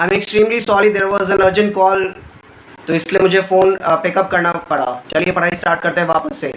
I am extremely sorry, there was an urgent call, तो इसलिए मुझे फ़ोन पिकअप करना पड़ा। चलिए पढ़ाई स्टार्ट करते हैं वापस से।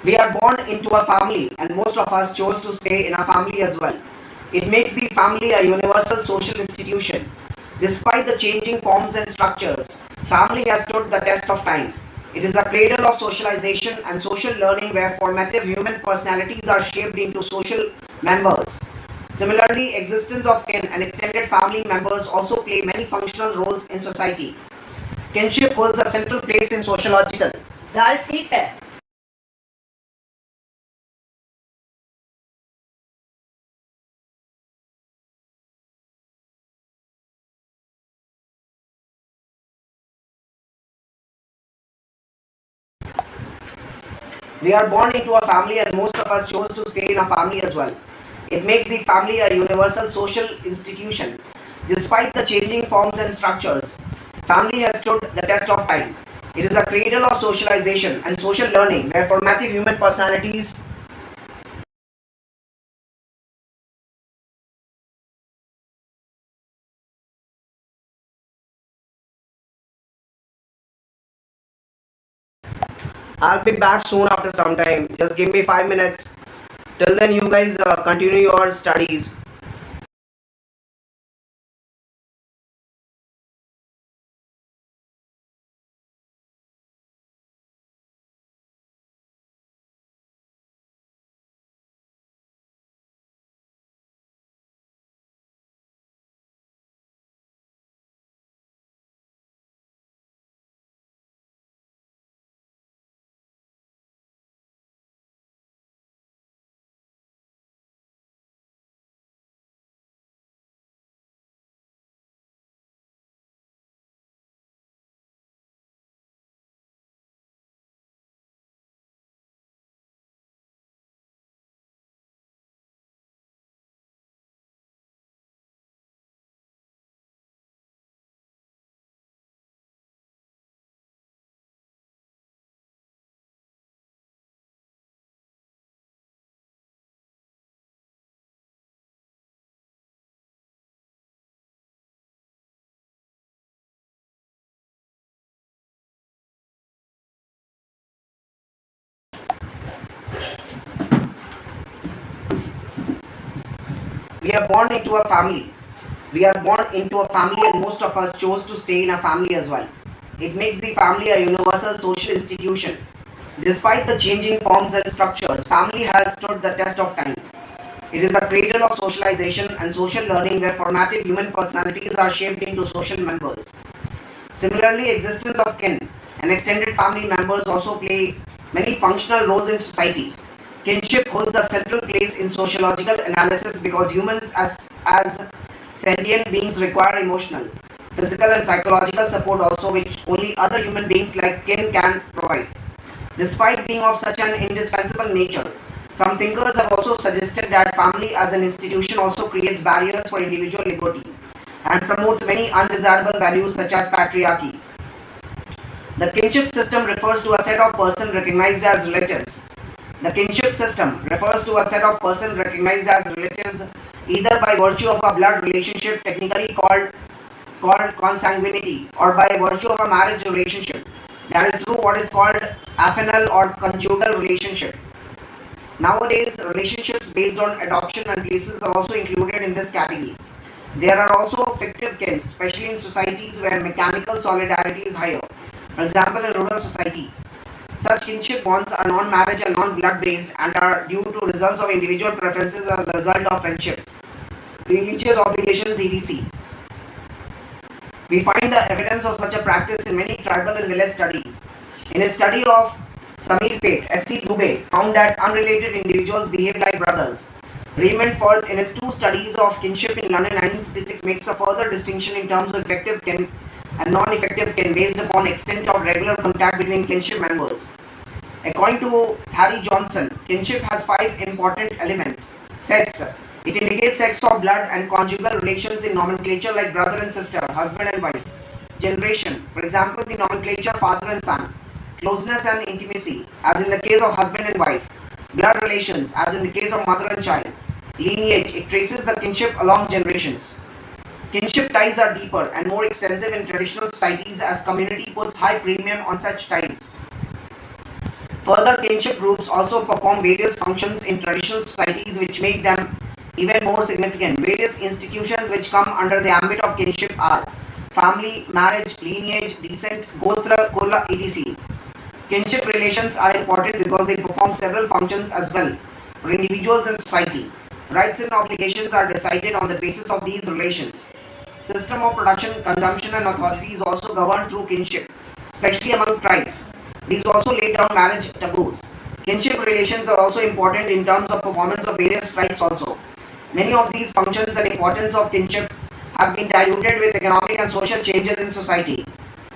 We are born into a family, and most of us chose to stay in a family as well. It makes the family a universal social institution. Despite the changing forms and structures, family has stood the test of time. It is a cradle of socialization and social learning where formative human personalities are shaped into social members. Similarly, existence of kin and extended family members also play many functional roles in society. Kinship holds a central place in sociological. दाल ठीक है. We are born into a family, and most of us chose to stay in a family as well. It makes the family a universal social institution. Despite the changing forms and structures, family has stood the test of time. It is a cradle of socialization and social learning where formative human personalities. I'll be back soon after some time. Just give me 5 minutes. Till then, you guys continue your studies. We are born into a family. We are born into a family, and most of us chose to stay in a family as well. It makes the family a universal social institution. Despite the changing forms and structures, family has stood the test of time. It is a cradle of socialization and social learning where formative human personalities are shaped into social members. Similarly, existence of kin and extended family members also play many functional roles in society. Kinship holds a central place in sociological analysis because humans as sentient beings require emotional, physical and psychological support also, which only other human beings like kin can provide. Despite being of such an indispensable nature, some thinkers have also suggested that family as an institution also creates barriers for individual liberty and promotes many undesirable values such as patriarchy. The kinship system refers to a set of persons recognized as relatives. The kinship system refers to a set of persons recognized as relatives either by virtue of a blood relationship technically called consanguinity or by virtue of a marriage relationship, that is through what is called affinal or conjugal relationship. Nowadays, relationships based on adoption and places are also included in this category. There are also fictive kins, especially in societies where mechanical solidarity is higher. For example, in rural societies, such kinship bonds are non-marriage and non-blood based and are due to results of individual preferences as a result of friendships, religious obligations, etc. We find the evidence of such a practice in many tribal and village studies. In a study of Samir Pate, S.C. Dubey found that unrelated individuals behave like brothers. Raymond Firth, in his two studies of kinship in London 1956, makes a further distinction in terms of effective kin and non-effective kin based upon extent of regular contact between kinship members. According to Harry Johnson, kinship has 5 important elements. Sex. It indicates sex of blood and conjugal relations in nomenclature like brother and sister, husband and wife. Generation. For example, the nomenclature father and son. Closeness and intimacy, as in the case of husband and wife. Blood relations, as in the case of mother and child. Lineage. It traces the kinship along generations. Kinship ties are deeper and more extensive in traditional societies as community puts high premium on such ties. Further, kinship groups also perform various functions in traditional societies which make them even more significant. Various institutions which come under the ambit of kinship are family, marriage, lineage, descent, gotra, kulla, etc. Kinship relations are important because they perform several functions as well for individuals and society. Rights and obligations are decided on the basis of these relations. System of production, consumption and authority is also governed through kinship, especially among tribes. These also lay down marriage taboos. Kinship relations are also important in terms of performance of various tribes also. Many of these functions and importance of kinship have been diluted with economic and social changes in society.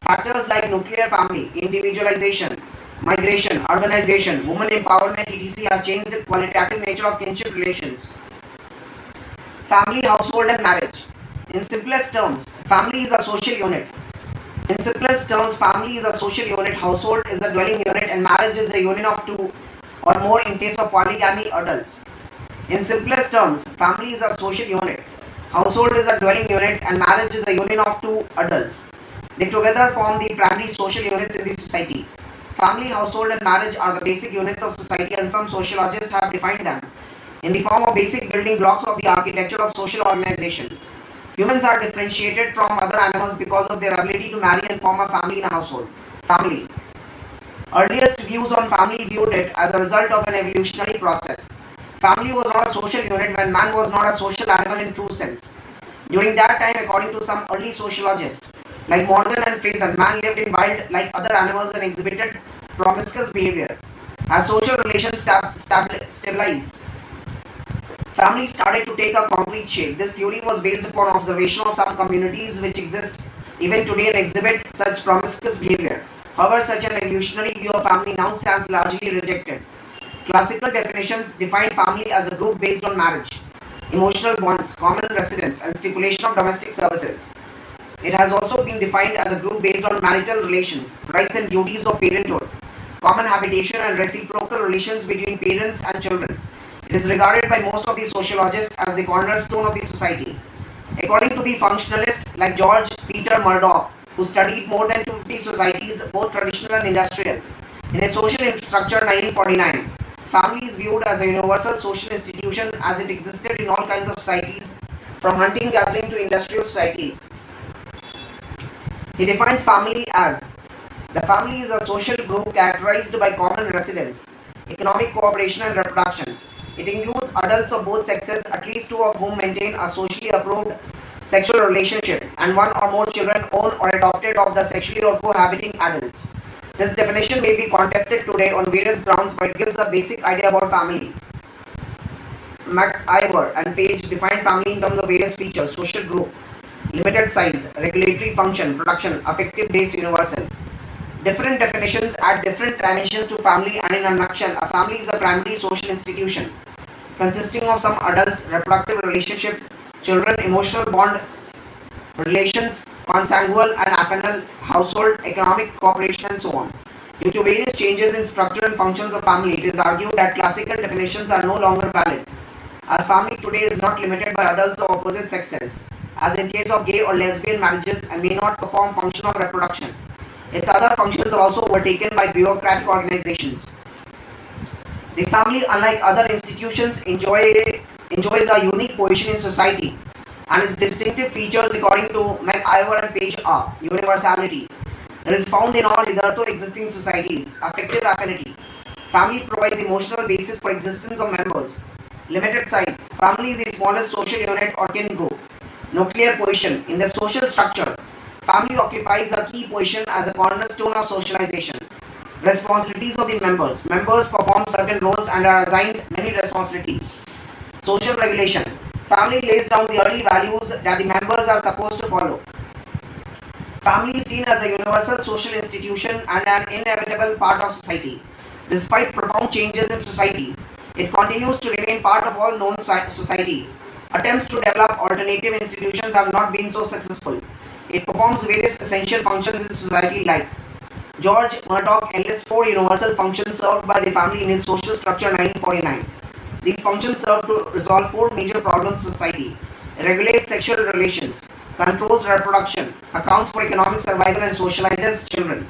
Factors like nuclear family, individualization, migration, urbanization, women empowerment, etc. have changed the qualitative nature of kinship relations. Family, household and marriage. In simplest terms, family is a social unit. In simplest terms, family is a social unit, household is a dwelling unit, and marriage is a union of two or more in case of polygamy adults. In simplest terms, family is a social unit, household is a dwelling unit, and marriage is a union of two adults. They together form the primary social units in the society. Family, household, and marriage are the basic units of society, and some sociologists have defined them in the form of basic building blocks of the architecture of social organization. Humans are differentiated from other animals because of their ability to marry and form a family in a household. Family. Earliest views on family viewed it as a result of an evolutionary process. Family was not a social unit when man was not a social animal in true sense. During that time, according to some early sociologists like Morgan and Fraser, man lived in wild like other animals and exhibited promiscuous behavior. As social relations stabilized, family started to take a concrete shape. This theory was based upon observation of some communities which exist even today and exhibit such promiscuous behavior. However, such an evolutionary view of family now stands largely rejected. Classical definitions define family as a group based on marriage, emotional bonds, common residence, and stipulation of domestic services. It has also been defined as a group based on marital relations, rights and duties of parenthood, common habitation, and reciprocal relations between parents and children. It is regarded by most of the sociologists as the cornerstone of the society. According to the functionalists like George Peter Murdoch, who studied more than 250 societies, both traditional and industrial, in a social infrastructure 1949, family is viewed as a universal social institution as it existed in all kinds of societies, from hunting gathering to industrial societies. He defines family as the family is a social group characterized by common residence, economic cooperation and reproduction. It includes adults of both sexes, at least two of whom maintain a socially approved sexual relationship, and one or more children owned or adopted of the sexually or cohabiting adults. This definition may be contested today on various grounds, but it gives a basic idea about family. McIver and Page define family in terms of various features: social group, limited size, regulatory function, production, affective base, universal. Different definitions add different dimensions to family, and in a nutshell, a family is a primary social institution consisting of some adults, reproductive relationship, children, emotional bond relations, consangual and affinal, household, economic cooperation, and so on. Due to various changes in structure and functions of family, it is argued that classical definitions are no longer valid, as family today is not limited by adults of opposite sexes, as in case of gay or lesbian marriages, and may not perform function of reproduction. Its other functions are also overtaken by bureaucratic organizations. The family, unlike other institutions, enjoys a unique position in society, and its distinctive features, according to McIver and Page, are universality. It is found in all hitherto existing societies. Affective affinity. Family provides emotional basis for existence of members. Limited size. Family is the smallest social unit or kin group. Nuclear position. In the social structure, family occupies a key position as a cornerstone of socialization. Responsibilities of the members. Members perform certain roles and are assigned many responsibilities. Social regulation. Family lays down the early values that the members are supposed to follow. Family is seen as a universal social institution and an inevitable part of society. Despite profound changes in society, it continues to remain part of all known societies. Attempts to develop alternative institutions have not been so successful. It performs various essential functions in society like George Murdoch enlists 4 universal functions served by the family in his social structure 1949. These functions serve to resolve 4 major problems of society: regulates sexual relations, controls reproduction, accounts for economic survival, and socializes children.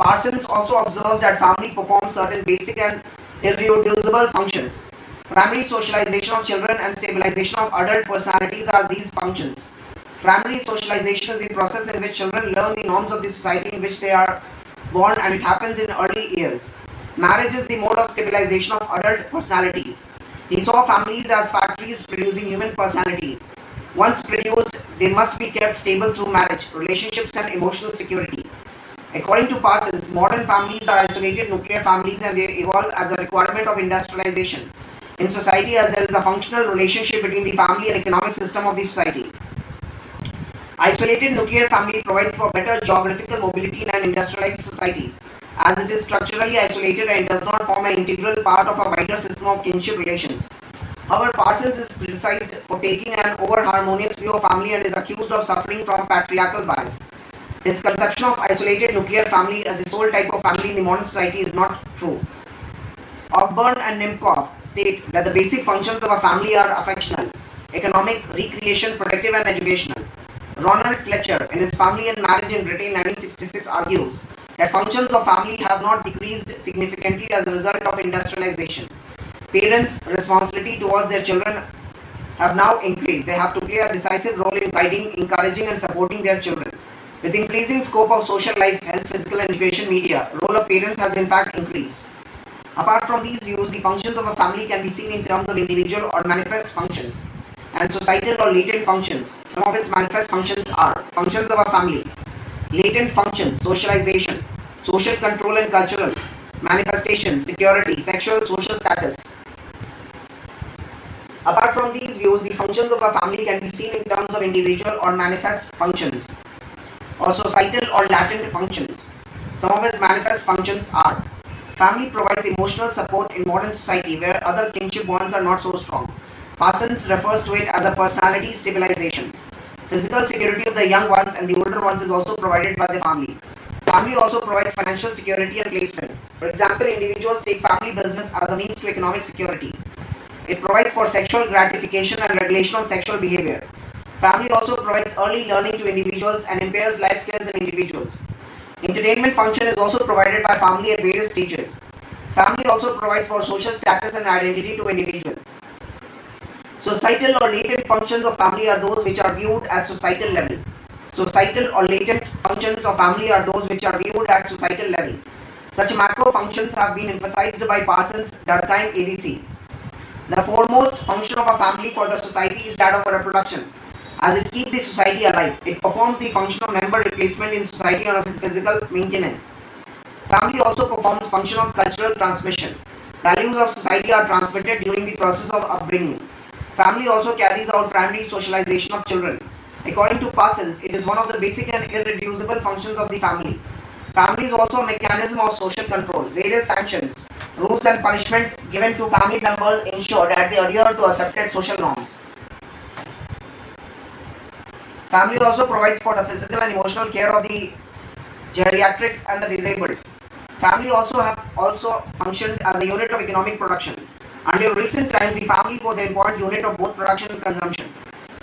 Parsons also observes that family performs certain basic and irreducible functions. Primary socialization of children and stabilization of adult personalities are these functions. Primary socialization is the process in which children learn the norms of the society in which they are born, and it happens in early years. Marriage is the mode of stabilization of adult personalities. He saw families as factories producing human personalities. Once produced, they must be kept stable through marriage, relationships, and emotional security. According to Parsons, modern families are isolated nuclear families and they evolve as a requirement of industrialization in society, as there is a functional relationship between the family and economic system of the society. Isolated nuclear family provides for better geographical mobility in an industrialized society, as it is structurally isolated and does not form an integral part of a wider system of kinship relations. However, Parsons is criticized for taking an over-harmonious view of family and is accused of suffering from patriarchal bias. His conception of isolated nuclear family as the sole type of family in the modern society is not true. Ogburn and Nimkoff state that the basic functions of a family are affectional, economic, recreation, protective, and educational. Ronald Fletcher, in his Family and Marriage in Britain 1966, argues that functions of family have not decreased significantly as a result of industrialization. Parents' responsibility towards their children have now increased. They have to play a decisive role in guiding, encouraging, and supporting their children. With increasing scope of social life, health, physical, and education media, role of parents has in fact increased. Apart from these views, the functions of a family can be seen in terms of individual or manifest functions and societal or latent functions. Some of its manifest functions are functions of a family: latent functions, socialization, social control and cultural manifestations, security, sexual, social status. Apart from these views, the functions of a family can be seen in terms of individual or manifest functions or societal or latent functions. Some of its manifest functions are: family provides emotional support in modern society where other kinship bonds are not so strong. Parsons refers to it as a personality stabilization. Physical security of the young ones and the older ones is also provided by the family. Family also provides financial security and placement. For example, individuals take family business as a means to economic security. It provides for sexual gratification and regulation of sexual behavior. Family also provides early learning to individuals and impairs life skills in individuals. Entertainment function is also provided by family at various stages. Family also provides for social status and identity to individual. Societal or latent functions of family are those which are viewed at societal level. Societal or latent functions of family are those which are viewed at societal level. Such macro functions have been emphasized by Parsons, Durkheim, ADC. The foremost function of a family for the society is that of reproduction, as it keeps the society alive. It performs the function of member replacement in society and of its physical maintenance. Family also performs function of cultural transmission. Values of society are transmitted during the process of upbringing. Family also carries out primary socialization of children. According to Parsons, it is one of the basic and irreducible functions of the family. Family is also a mechanism of social control. Various sanctions, rules and punishment given to family members ensure that they adhere to accepted social norms. Family also provides for the physical and emotional care of the geriatrics and the disabled. Family also functioned as a unit of economic production. Until recent times, the family was an important unit of both production and consumption.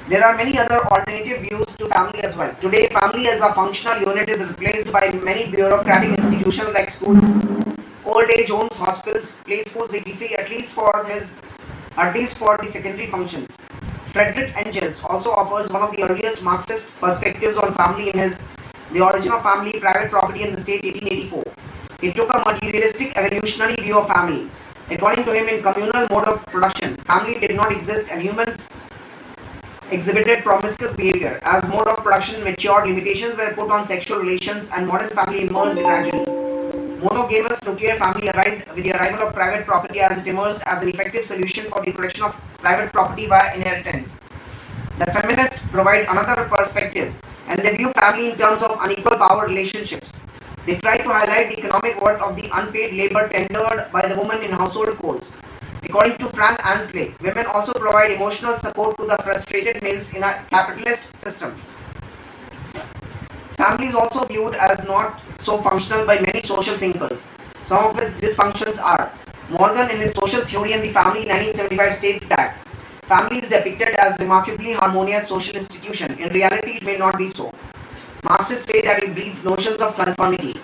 There are many other alternative views to family as well. Today, family as a functional unit is replaced by many bureaucratic institutions like schools, old age homes, hospitals, play schools, etc. At least for the secondary functions. Friedrich Engels also offers one of the earliest Marxist perspectives on family in his The Origin of Family, Private Property in the State 1884. He took a materialistic evolutionary view of family. According to him, in communal mode of production, family did not exist and humans exhibited promiscuous behavior. As mode of production matured, limitations were put on sexual relations and modern family emerged gradually. Monogamous nuclear family arrived with the arrival of private property as it emerged as an effective solution for the protection of private property via inheritance. The feminists provide another perspective and they view family in terms of unequal power relationships. They try to highlight the economic worth of the unpaid labor tendered by the woman in household chores. According to Frank Ansley, women also provide emotional support to the frustrated males in a capitalist system. Family is also viewed as not so functional by many social thinkers. Some of its dysfunctions are: Morgan in his Social Theory and the Family 1975 states that family is depicted as remarkably harmonious social institution. In reality, it may not be so. Marxists say that it breeds notions of conformity.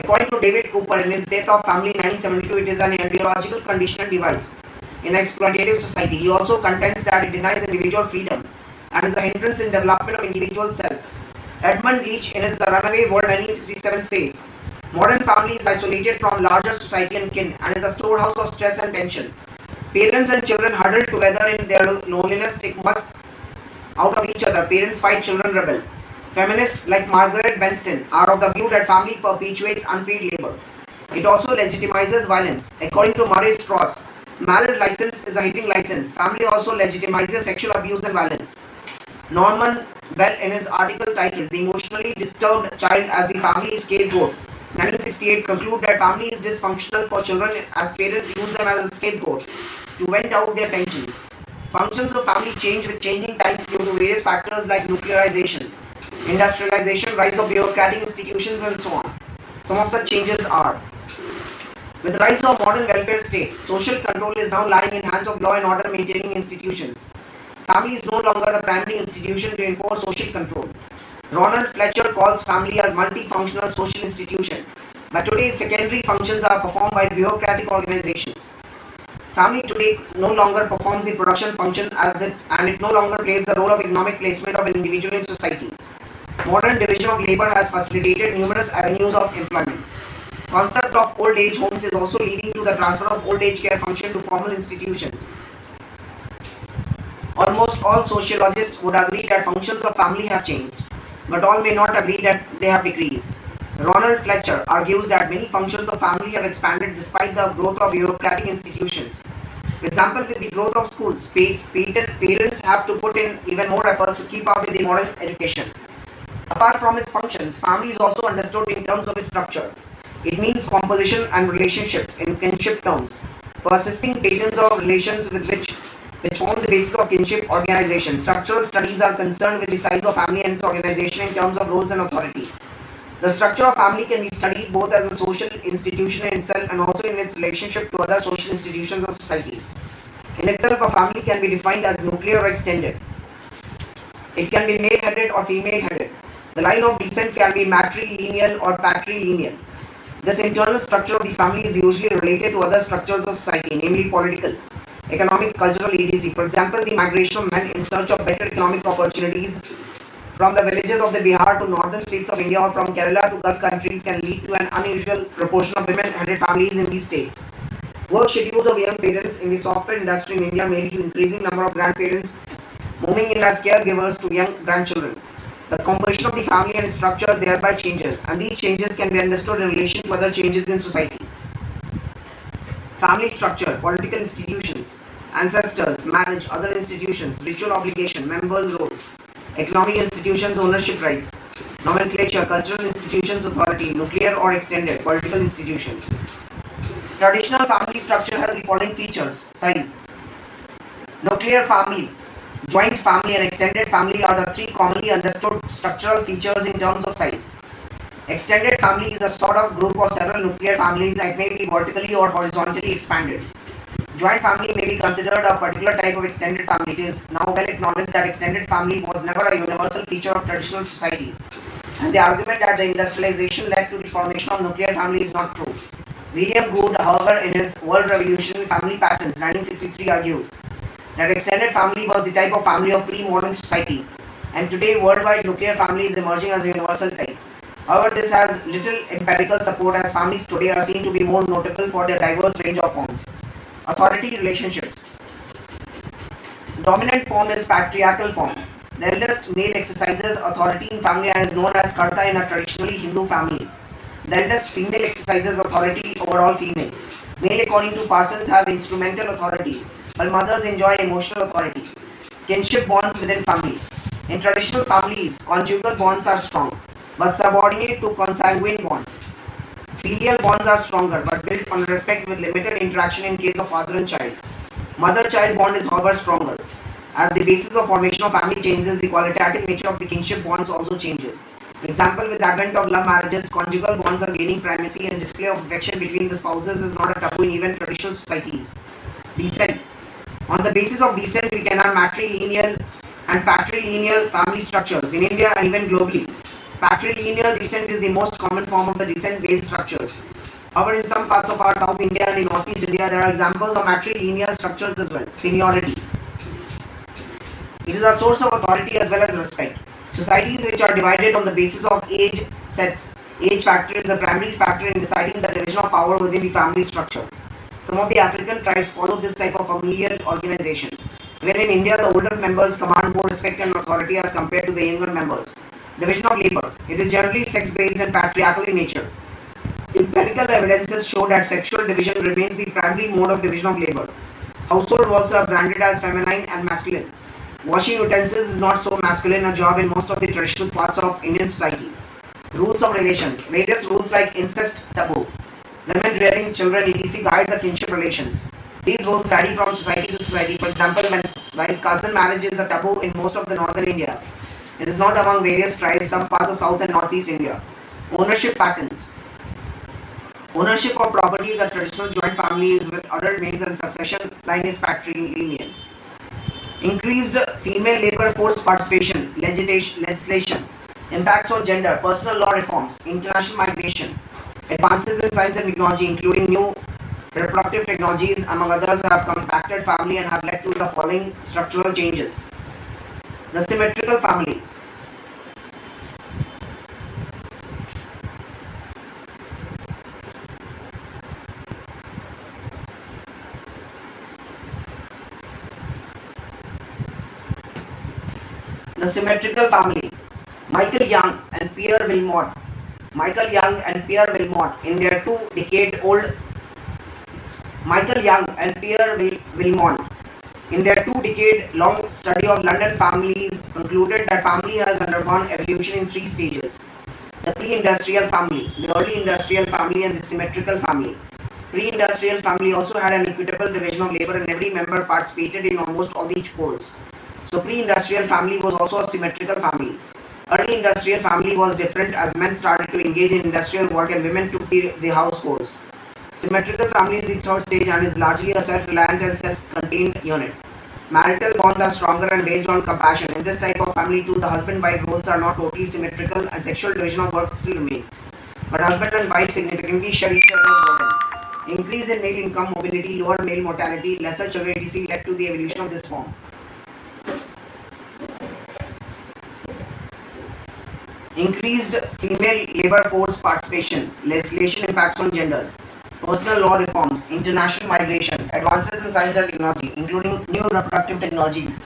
According to David Cooper, in his Death of Family in 1972, it is an ideological conditional device in exploitative society. He also contends that it denies individual freedom and is a hindrance in development of individual self. Edmund Leach, in his The Runaway World 1967, says, modern family is isolated from larger society and kin and is a storehouse of stress and tension. Parents and children huddle together in their loneliness, take much out of each other. Parents fight, children rebel. Feminists like Margaret Benston are of the view that family perpetuates unpaid labor. It also legitimizes violence. According to Murray Strauss, marriage license is a hitting license. Family also legitimizes sexual abuse and violence. Norman Bell, in his article titled The Emotionally Disturbed Child as the Family Scapegoat, 1968, conclude that family is dysfunctional for children as parents use them as a scapegoat to vent out their tensions. Functions of family change with changing times due to various factors like nuclearization, industrialization, rise of bureaucratic institutions, and so on. Some of such changes are: with the rise of modern welfare state, social control is now lying in hands of law and order maintaining institutions. Family is no longer the primary institution to enforce social control. Ronald Fletcher calls family as multifunctional social institution, but today its secondary functions are performed by bureaucratic organizations. Family today no longer performs the production function and it no longer plays the role of economic placement of an individual in society. Modern division of labor has facilitated numerous avenues of employment. Concept of old age homes is also leading to the transfer of old age care function to formal institutions. Almost all sociologists would agree that functions of family have changed, but all may not agree that they have decreased. Ronald Fletcher argues that many functions of family have expanded despite the growth of bureaucratic institutions. For example, with the growth of schools, parents have to put in even more efforts to keep up with the modern education. Apart from its functions, family is also understood in terms of its structure. It means composition and relationships in kinship terms, persisting patterns of relations which form the basis of kinship organization. Structural studies are concerned with the size of family and its organization in terms of roles and authority. The structure of family can be studied both as a social institution in itself and also in its relationship to other social institutions of society. In itself, a family can be defined as nuclear or extended. It can be male-headed or female-headed. The line of descent can be matrilineal or patrilineal. This internal structure of the family is usually related to other structures of society, namely political, economic, cultural, etc. For example, the migration of men in search of better economic opportunities from the villages of the Bihar to northern states of India or from Kerala to Gulf countries can lead to an unusual proportion of women-headed families in these states. Work schedules of young parents in the software industry in India may lead to increasing number of grandparents moving in as caregivers to young grandchildren. The composition of the family and its structure thereby changes, and these changes can be understood in relation to other changes in society. Family structure, political institutions, ancestors, marriage, other institutions, ritual obligation, members' roles, economic institutions, ownership rights, nomenclature, cultural institutions, authority, nuclear or extended, political institutions. Traditional family structure has the following features: size. Nuclear family, joint family and extended family are the three commonly understood structural features in terms of size. Extended family is a sort of group of several nuclear families that may be vertically or horizontally expanded. Joint family may be considered a particular type of extended family. It is now well acknowledged that extended family was never a universal feature of traditional society, and the argument that the industrialization led to the formation of nuclear family is not true. William Good, however, in his World Revolutionary Family Patterns 1963 argues that extended family was the type of family of pre-modern society, and today worldwide nuclear family is emerging as a universal type. However, this has little empirical support as families today are seen to be more notable for their diverse range of forms. Authority relationships. Dominant form is patriarchal form. The eldest male exercises authority in family and is known as Karta in a traditionally Hindu family. The eldest female exercises authority over all females. Male, according to Parsons, have instrumental authority, while mothers enjoy emotional authority. Kinship bonds within family. In traditional families, conjugal bonds are strong, but subordinate to consanguine bonds. Filial bonds are stronger, but built on respect with limited interaction in case of father and child. Mother-child bond is however stronger. As the basis of formation of family changes, the qualitative nature of the kinship bonds also changes. For example, with the advent of love marriages, conjugal bonds are gaining primacy and display of affection between the spouses is not a taboo in even traditional societies. Descent. On the basis of descent, we can have matrilineal and patrilineal family structures in India and even globally. Patrilineal descent is the most common form of the descent-based structures. However, in some parts of our South India and in Northeast India, there are examples of matrilineal structures as well. Seniority. It is a source of authority as well as respect. Societies which are divided on the basis of age sets. Age factor is a primary factor in deciding the division of power within the family structure. Some of the African tribes follow this type of familial organization, where in India the older members command more respect and authority as compared to the younger members. Division of labor. It is generally sex-based and patriarchal in nature. Empirical evidences show that sexual division remains the primary mode of division of labor. Household works are branded as feminine and masculine. Washing utensils is not so masculine a job in most of the traditional parts of Indian society. Rules of relations. Various rules like incest taboo. Women rearing children etc. guide the kinship relations. These rules vary from society to society. For example, while cousin marriage is a taboo in most of the northern India, it is not among various tribes, some parts of South and Northeast India. Ownership patterns. Ownership of property is a traditional joint family is with adult males and succession line is patrilineal. Increased female labor force participation, legislation, impacts on gender, personal law reforms, international migration, advances in science and technology including new reproductive technologies among others have compacted family and have led to the following structural changes. The symmetrical family. The symmetrical family. Michael Young and Pierre Wilmot in their two-decade-long study of London families concluded that family has undergone evolution in three stages. The pre-industrial family, the early industrial family and the symmetrical family. Pre-industrial family also had an equitable division of labor and every member participated in almost all the chores. So pre-industrial family was also a symmetrical family. Early industrial family was different as men started to engage in industrial work and women took the house chores. Symmetrical family is the third stage and is largely a self-reliant and self-contained unit. Marital bonds are stronger and based on compassion. In this type of family too, the husband-wife roles are not totally symmetrical and sexual division of work still remains. But husband and wife significantly share each other's burden. Increase in male income, mobility, lower male mortality, lesser children etc. led to the evolution of this form. Increased female labor force participation, legislation impacts on gender, personal law reforms, international migration, advances in science and technology, including new reproductive technologies,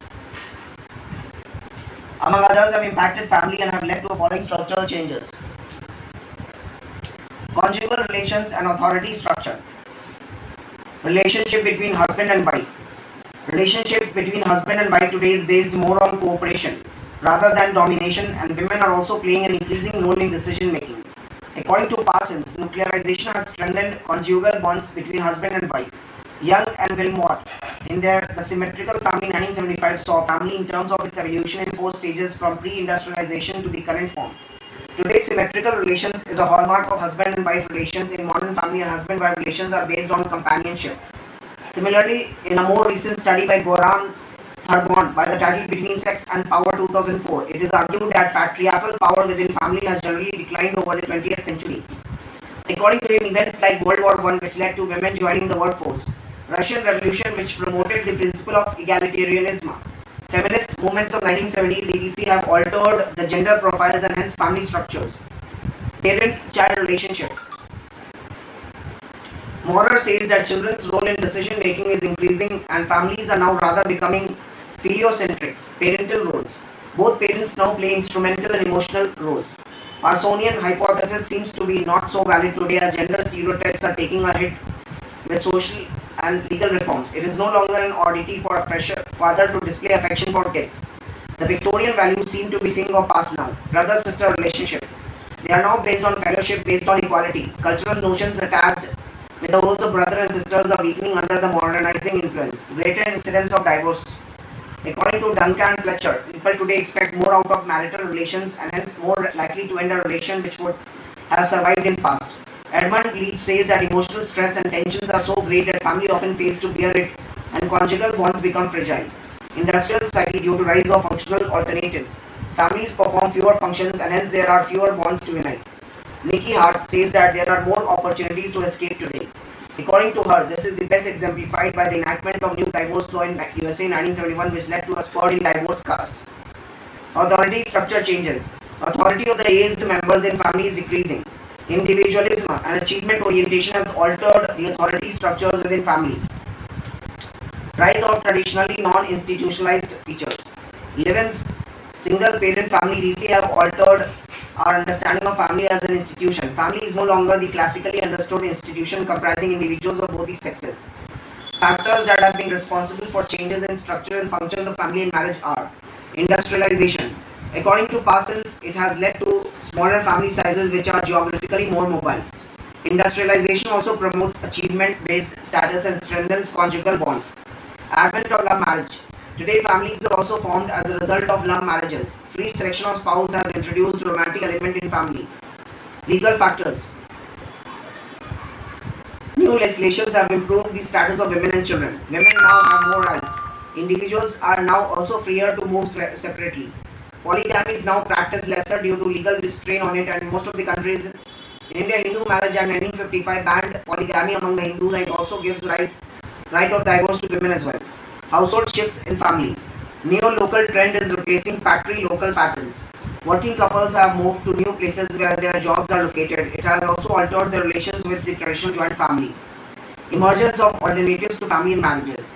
among others, have impacted family and have led to the following structural changes. Conjugal relations and authority structure. Relationship between husband and wife. Relationship between husband and wife today is based more on cooperation rather than domination, and women are also playing an increasing role in decision making. According to Parsons, nuclearization has strengthened conjugal bonds between husband and wife. Young and Wilmot, in their The Symmetrical Family 1975, saw family in terms of its evolution in four stages from pre-industrialization to the current form. Today, symmetrical relations is a hallmark of husband and wife relations. In modern family and husband-wife relations are based on companionship. Similarly, in a more recent study by Goran Tharbon by the title Between Sex and Power 2004, it is argued that patriarchal power within family has generally declined over the 20th century. According to him, events like World War I, which led to women joining the workforce, Russian Revolution, which promoted the principle of egalitarianism, feminist movements of 1970s etc. have altered the gender profiles and hence family structures. Parent-child relationships. Maurer says that children's role in decision making is increasing and families are now rather becoming filiocentric, parental roles. Both parents now play instrumental and emotional roles. Parsonian hypothesis seems to be not so valid today as gender stereotypes are taking a hit with social and legal reforms. It is no longer an oddity for a father to display affection for kids. The Victorian values seem to be thing of past now. Brother-sister relationship. They are now based on fellowship, based on equality. Cultural notions attached with the roles of brother and sisters are weakening under the modernizing influence. Greater incidence of divorce. According to Duncan Fletcher, people today expect more out of marital relations and hence more likely to end a relation which would have survived in past. Edmund Leach says that emotional stress and tensions are so great that family often fails to bear it and conjugal bonds become fragile. Industrial society, due to rise of functional alternatives, Families perform fewer functions and hence there are fewer bonds to unite. Nikki Hart says that there are more opportunities to escape today. According to her, this is the best exemplified by the enactment of new divorce law in USA in 1971, which led to a spurt in divorce cases. Authority structure changes. Authority of the aged members in family is decreasing. Individualism and achievement orientation has altered the authority structures within family. Rise of traditionally non-institutionalized features. Live-ins, single-parent family DC have altered our understanding of family as an institution. Family is no longer the classically understood institution comprising individuals of both the sexes. Factors that have been responsible for changes in structure and functions of family and marriage are industrialization. According to Parsons, it has led to smaller family sizes which are geographically more mobile. Industrialization also promotes achievement-based status and strengthens conjugal bonds. Advent of love marriage. Today, families are also formed as a result of love marriages. Free selection of spouse has introduced romantic element in family. Legal factors. New legislations have improved the status of women and children. Women now have more rights. Individuals are now also freer to move separately. Polygamy is now practiced lesser due to legal restraint on it, and in most of the countries. In India, Hindu Marriage Act 1955 banned polygamy among the Hindus and also gives right of divorce to women as well. Household shifts in family. Neo-local trend is replacing factory local patterns. Working couples have moved to new places where their jobs are located. It has also altered their relations with the traditional joint family. Emergence of alternatives to family and marriages.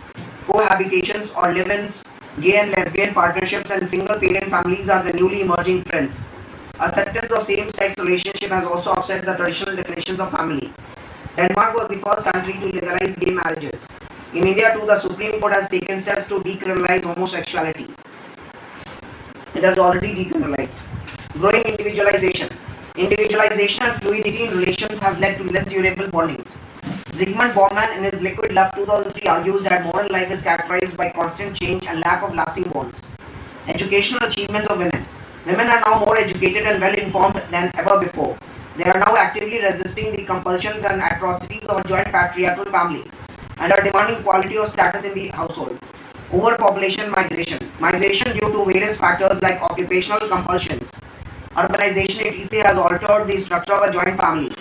Cohabitations or live-ins, gay and lesbian partnerships and single-parent families are the newly emerging trends. Acceptance of same-sex relationship has also upset the traditional definitions of family. Denmark was the first country to legalize gay marriages. In India too, the Supreme Court has taken steps to decriminalize homosexuality. It has already decriminalized. Growing individualization. Individualization and fluidity in relations has led to less durable bondings. Zygmunt Bauman in his Liquid Love 2003 argues that modern life is characterized by constant change and lack of lasting bonds. Educational achievements of women. Women are now more educated and well informed than ever before. They are now actively resisting the compulsions and atrocities of a joint patriarchal family and are demanding quality of status in the household. Overpopulation migration. Migration due to various factors like occupational compulsions. Urbanization etc. has altered the structure of a joint family.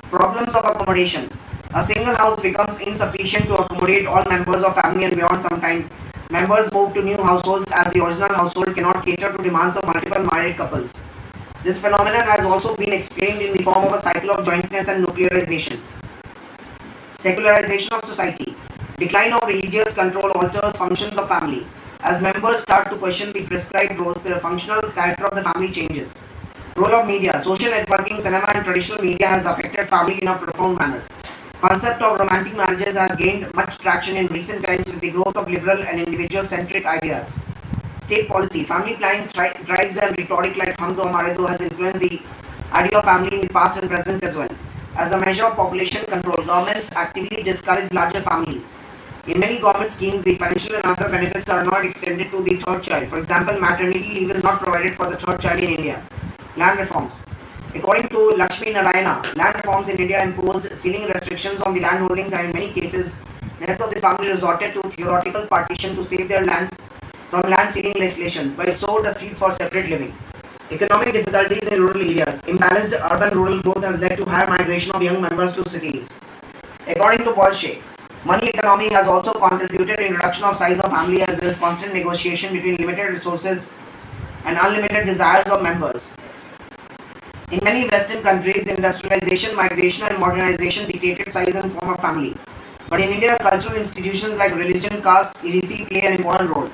Problems of accommodation. A single house becomes insufficient to accommodate all members of family and beyond some time. Members move to new households as the original household cannot cater to demands of multiple married couples. This phenomenon has also been explained in the form of a cycle of jointness and nuclearization. Secularization of society. Decline of religious control alters functions of family. As members start to question the prescribed roles, the functional character of the family changes. Role of media. Social networking, cinema and traditional media has affected family in a profound manner. Concept of romantic marriages has gained much traction in recent times with the growth of liberal and individual-centric ideas. State policy. Family planning drives and rhetoric like Hum Do Hamare Do has influenced the idea of family in the past and present as well. As a measure of population control, governments actively discourage larger families. In many government schemes, the financial and other benefits are not extended to the third child. For example, maternity leave is not provided for the third child in India. Land reforms. According to Lakshmi Narayana, land reforms in India imposed ceiling restrictions on the land holdings and in many cases, the heads of the family resorted to theoretical partition to save their lands from land ceiling legislations, but it sowed the seeds for separate living. Economic difficulties in rural areas. Imbalanced urban-rural growth has led to higher migration of young members to cities. According to Bolshe, money economy has also contributed in reduction of size of family as there is constant negotiation between limited resources and unlimited desires of members. In many Western countries, industrialization, migration and modernization dictated size and form of family. But in India, cultural institutions like religion, caste, etc. play an important role.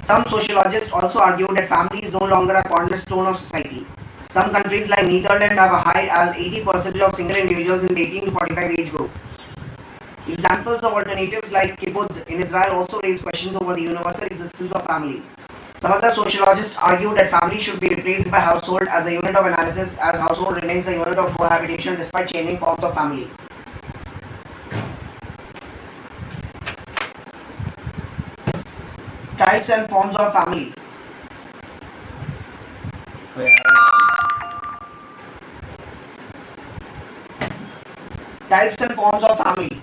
Some sociologists also argue that family is no longer a cornerstone of society. Some countries like Netherlands have a high as 80% of single individuals in the 18 to 45 age group. Examples of alternatives like kibbutz in Israel also raise questions over the universal existence of family. Some other sociologists argue that family should be replaced by household as a unit of analysis, as household remains a unit of cohabitation despite changing forms of family. Types and forms of family. Types and forms of family.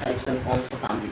types and forms of family.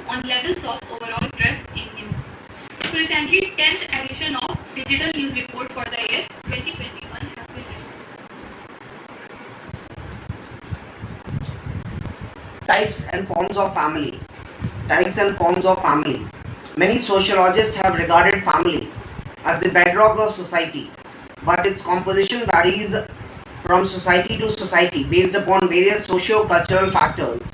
On levels of overall trust in news. So recently, 10th edition of Digital News Report for the year 2021 has been released. Types and forms of family. Types and forms of family. Many sociologists have regarded family as the bedrock of society, but its composition varies from society to society based upon various socio-cultural factors.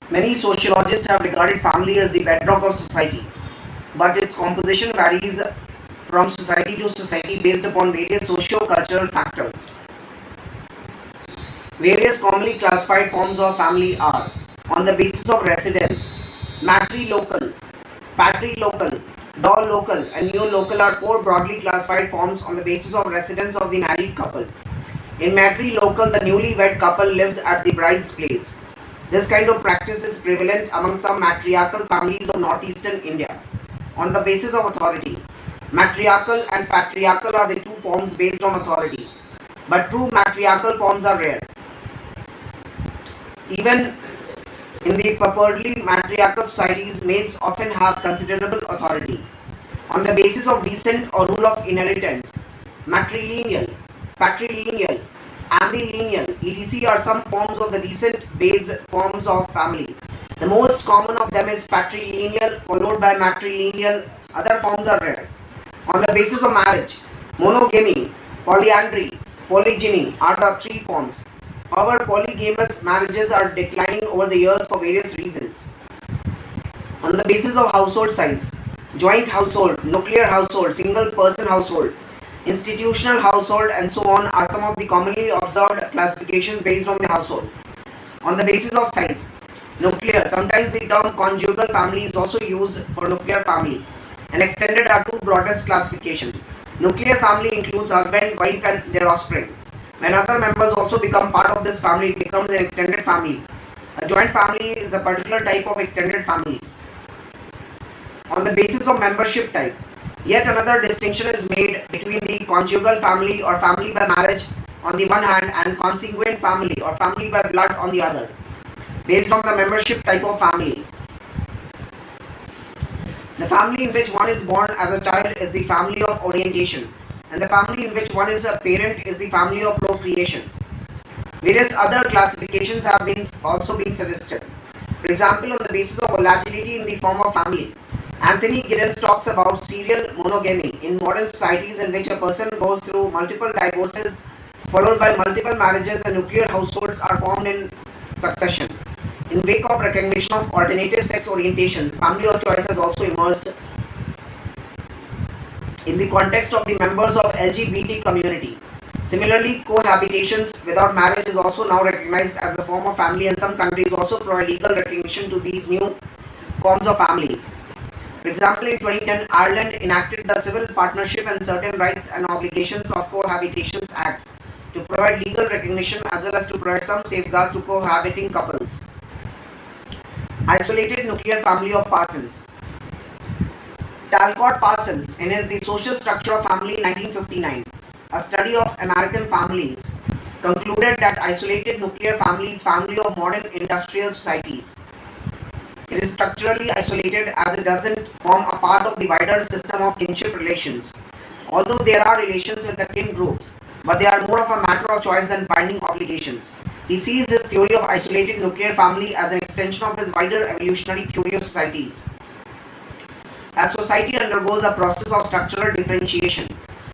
Many sociologists have regarded family as the bedrock of society, but its composition varies from society to society based upon various socio-cultural factors. Various commonly classified forms of family are, on the basis of residence, matrilocal, patrilocal, local, and neolocal are four broadly classified forms on the basis of residence of the married couple. In matrilocal, the newly wed couple lives at the bride's place. This kind of practice is prevalent among some matriarchal families of northeastern India. On the basis of authority, matriarchal and patriarchal are the two forms based on authority, but true matriarchal forms are rare. Even in the purportedly matriarchal societies, males often have considerable authority. On the basis of descent or rule of inheritance, matrilineal, patrilineal, ambilineal, etc. are some forms of the descent-based forms of family. The most common of them is patrilineal, followed by matrilineal. Other forms are rare. On the basis of marriage, monogamy, polyandry, polygyny are the three forms. However, polygamous marriages are declining over the years for various reasons. On the basis of household size, joint household, nuclear household, single person household, institutional household, and so on are some of the commonly observed classifications based on the household. On the basis of size, nuclear, sometimes the term conjugal family is also used for nuclear family, and extended are two broadest classifications. Nuclear family includes husband, wife, and their offspring. When other members also become part of this family, it becomes an extended family. A joint family is a particular type of extended family. On the basis of membership type, yet another distinction is made between the conjugal family or family by marriage on the one hand and consanguine family or family by blood on the other, based on the membership type of family. The family in which one is born as a child is the family of orientation, and the family in which one is a parent is the family of procreation. Various other classifications have also been suggested. For example, on the basis of volatility in the form of family, Anthony Giddens talks about serial monogamy in modern societies in which a person goes through multiple divorces followed by multiple marriages and nuclear households are formed in succession. In wake of recognition of alternative sex orientations, family of choice has also emerged in the context of the members of LGBT community. Similarly, cohabitations without marriage is also now recognized as a form of family, and some countries also provide legal recognition to these new forms of families. For example, in 2010, Ireland enacted the Civil Partnership and Certain Rights and Obligations of Cohabitations Act to provide legal recognition as well as to provide some safeguards to cohabiting couples. Isolated nuclear family of Parsons. Talcott Parsons, in his The Social Structure of Family in 1959, a study of American families, concluded that isolated nuclear family is family of modern industrial societies. It is structurally isolated as it doesn't form a part of the wider system of kinship relations, although there are relations with the kin groups, but they are more of a matter of choice than binding obligations. He sees his theory of isolated nuclear family as an extension of his wider evolutionary theory of societies. As society undergoes a process of structural differentiation,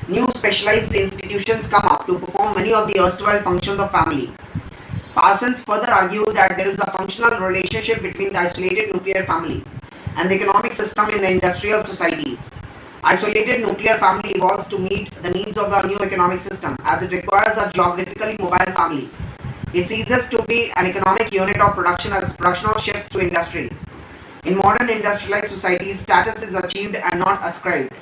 new specialized institutions come up to perform many of the erstwhile functions of family. Parsons further argues that there is a functional relationship between the isolated nuclear family and the economic system in the industrial societies. Isolated nuclear family evolves to meet the needs of the new economic system as it requires a geographically mobile family. It ceases to be an economic unit of production as production shifts to industries. In modern industrialized societies, status is achieved and not ascribed.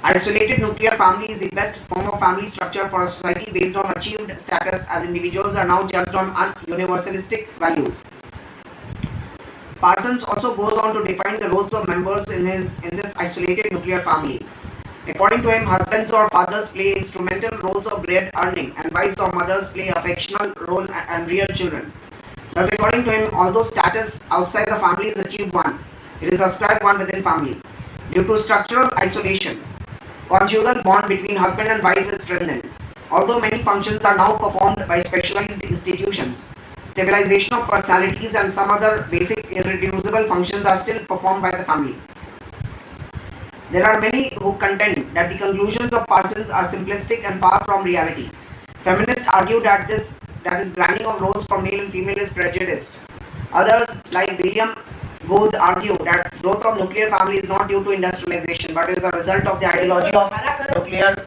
Isolated nuclear family is the best form of family structure for a society based on achieved status, as individuals are now judged on universalistic values. Parsons also goes on to define the roles of members in this isolated nuclear family. According to him, husbands or fathers play instrumental roles of bread earning, and wives or mothers play affectional role and rear children. Thus, according to him, although status outside the family is achieved one, it is ascribed one within family. Due to structural isolation, conjugal bond between husband and wife is strengthened. Although many functions are now performed by specialized institutions, stabilization of personalities and some other basic irreducible functions are still performed by the family. There are many who contend that the conclusions of Parsons are simplistic and far from reality. Feminists argue that this branding of roles for male and female is prejudiced. Others, like William Booth, argue that growth of nuclear family is not due to industrialization, but is a result of the ideology of nuclear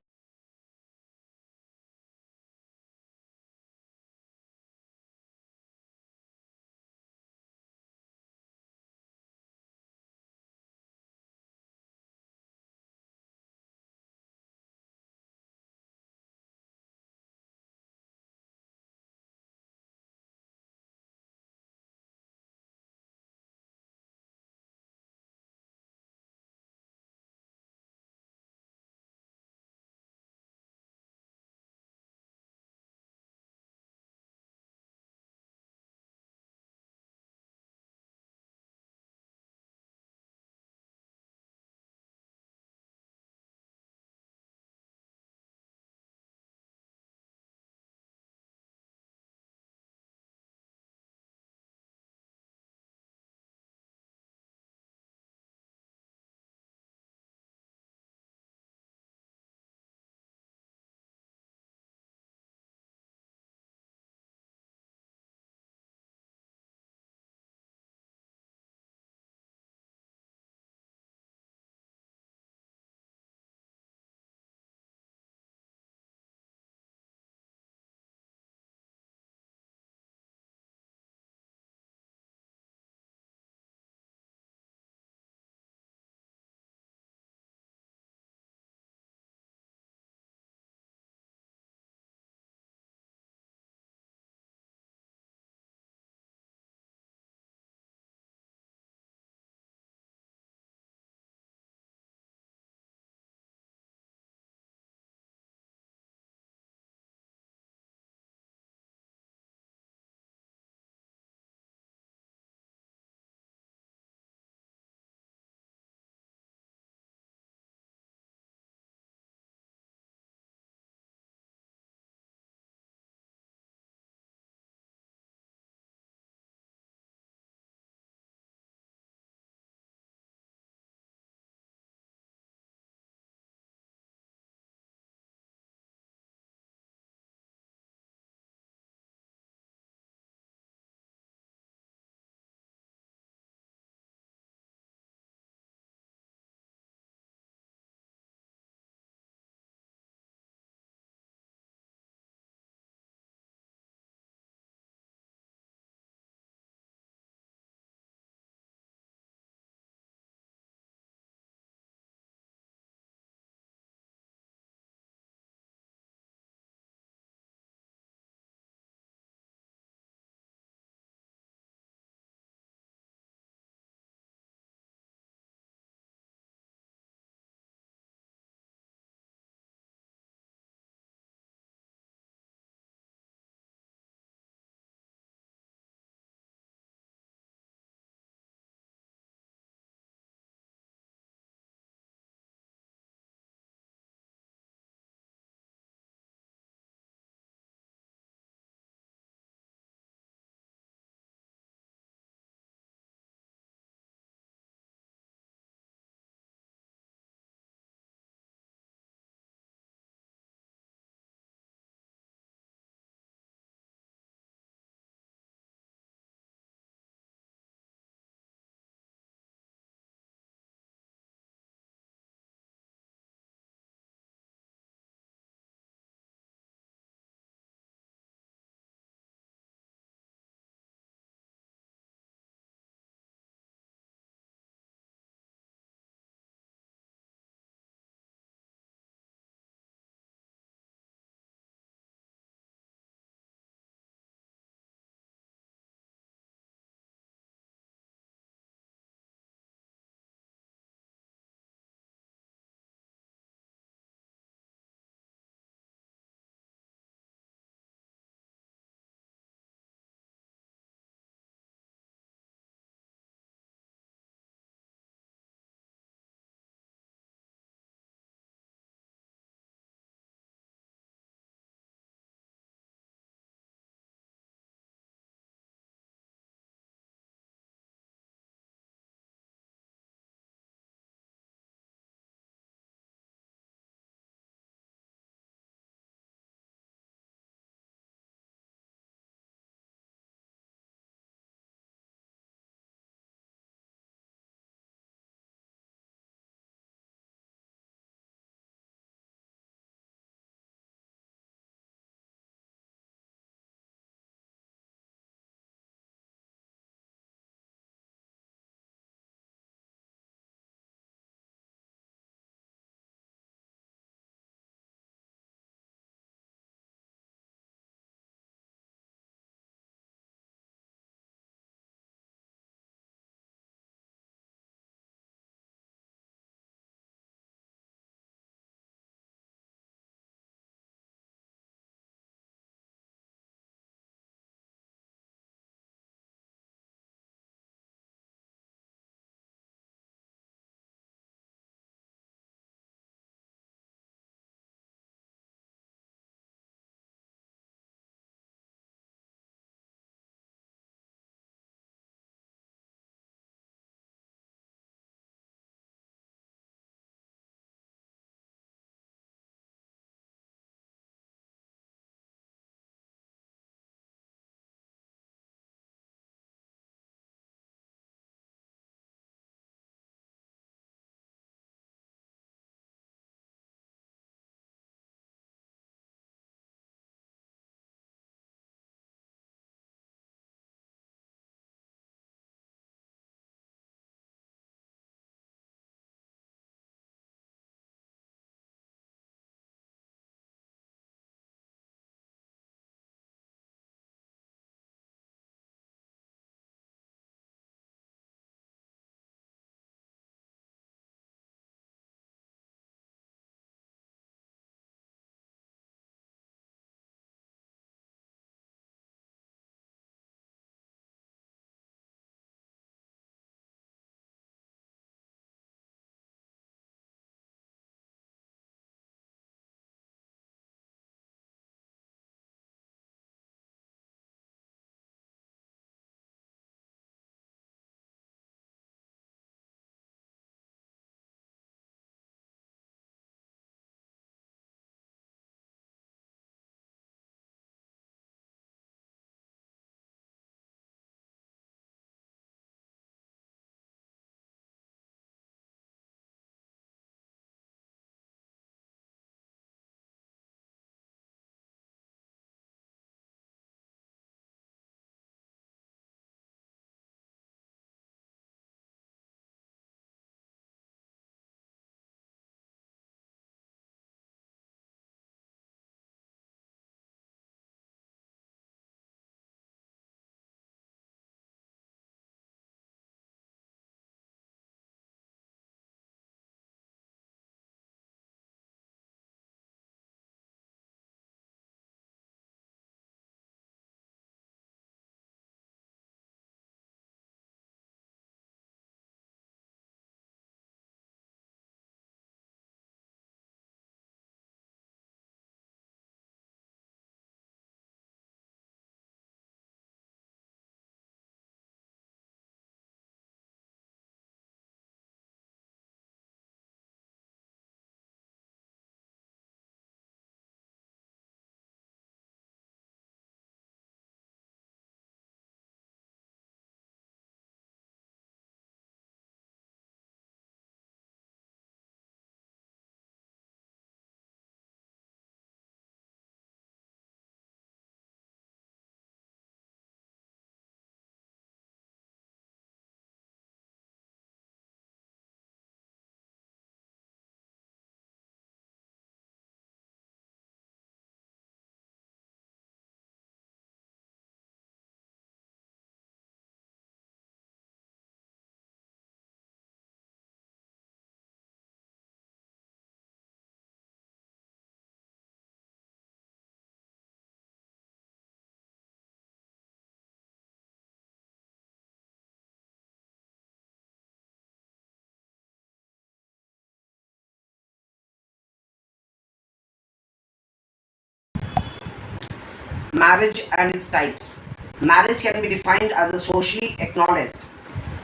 Marriage and its types. Marriage can be defined as a socially acknowledged.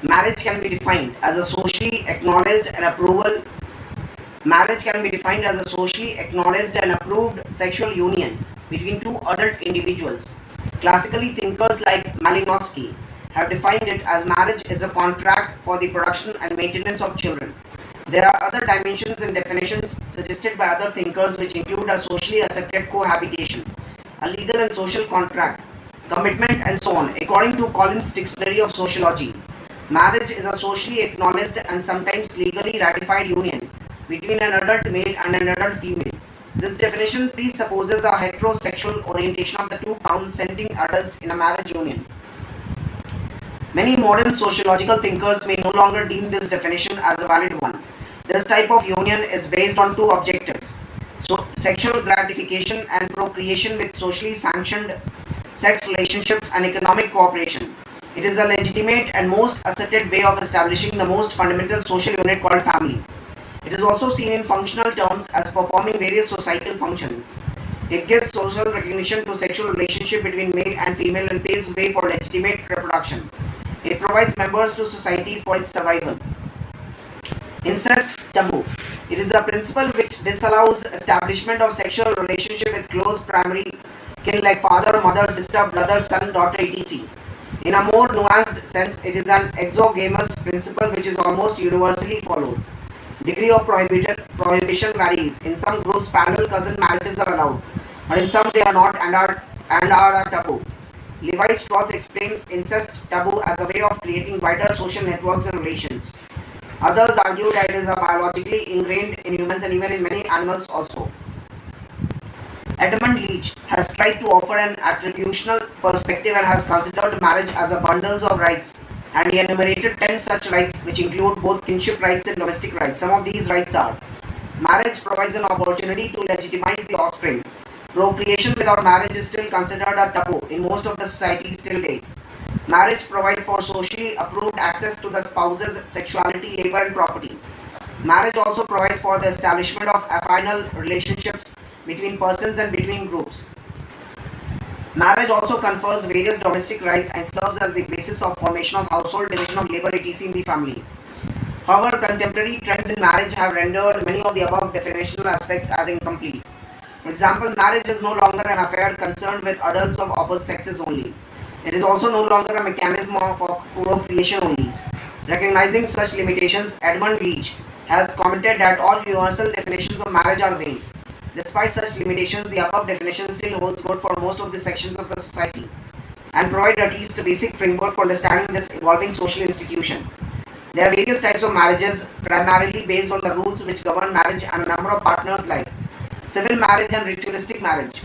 Marriage can be defined as a socially acknowledged and approval. Marriage can be defined as a socially acknowledged and approved sexual union between two adult individuals. Classically, thinkers like Malinowski have defined it as marriage is a contract for the production and maintenance of children. There are other dimensions and definitions suggested by other thinkers which include a socially accepted cohabitation, a legal and social contract, commitment, and so on. According to Collins' Dictionary of Sociology, marriage is a socially acknowledged and sometimes legally ratified union between an adult male and an adult female. This definition presupposes a heterosexual orientation of the two consenting adults in a marriage union. Many modern sociological thinkers may no longer deem this definition as a valid one. This type of union is based on two objectives: sexual gratification and procreation with socially sanctioned sex relationships and economic cooperation. It is a legitimate and most accepted way of establishing the most fundamental social unit called family. It is also seen in functional terms as performing various societal functions. It gives social recognition to sexual relationship between male and female and paves way for legitimate reproduction. It provides members to society for its survival. Incest taboo. It is a principle which disallows establishment of sexual relationship with close primary kin like father, mother, sister, brother, son, daughter, etc. In a more nuanced sense, it is an exogamous principle which is almost universally followed. Degree of prohibition varies. In some groups, parallel cousin marriages are allowed, but in some they are not and are a taboo. Levi Strauss explains incest taboo as a way of creating wider social networks and relations. Others argue that it is biologically ingrained in humans and even in many animals also. Edmund Leach has tried to offer an attributional perspective and has considered marriage as a bundle of rights, and he enumerated 10 such rights which include both kinship rights and domestic rights. Some of these rights are: marriage provides an opportunity to legitimize the offspring. Procreation without marriage is still considered a taboo in most of the societies till date. Marriage provides for socially approved access to the spouse's sexuality, labor, and property. Marriage also provides for the establishment of affinal relationships between persons and between groups. Marriage also confers various domestic rights and serves as the basis of formation of household, division of labor, etc. in the family. However, contemporary trends in marriage have rendered many of the above definitional aspects as incomplete. For example, marriage is no longer an affair concerned with adults of opposite sexes only. It is also no longer a mechanism of procreation only. Recognizing such limitations, Edmund Leach has commented that all universal definitions of marriage are vain. Despite such limitations, the above definition still holds good for most of the sections of the society and provide at least a basic framework for understanding this evolving social institution. There are various types of marriages, primarily based on the rules which govern marriage and a number of partners like civil marriage and ritualistic marriage.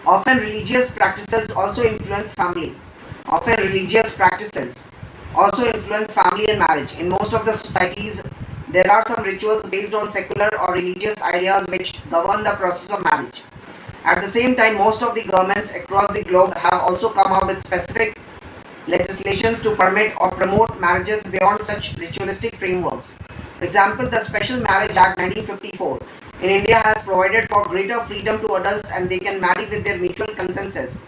Often religious practices also influence family. And marriage. In most of the societies, there are some rituals based on secular or religious ideas which govern the process of marriage. At the same time, most of the governments across the globe have also come out with specific legislations to permit or promote marriages beyond such ritualistic frameworks. For example, the Special Marriage Act 1954 in India has provided for greater freedom to adults, and they can marry with their mutual consensus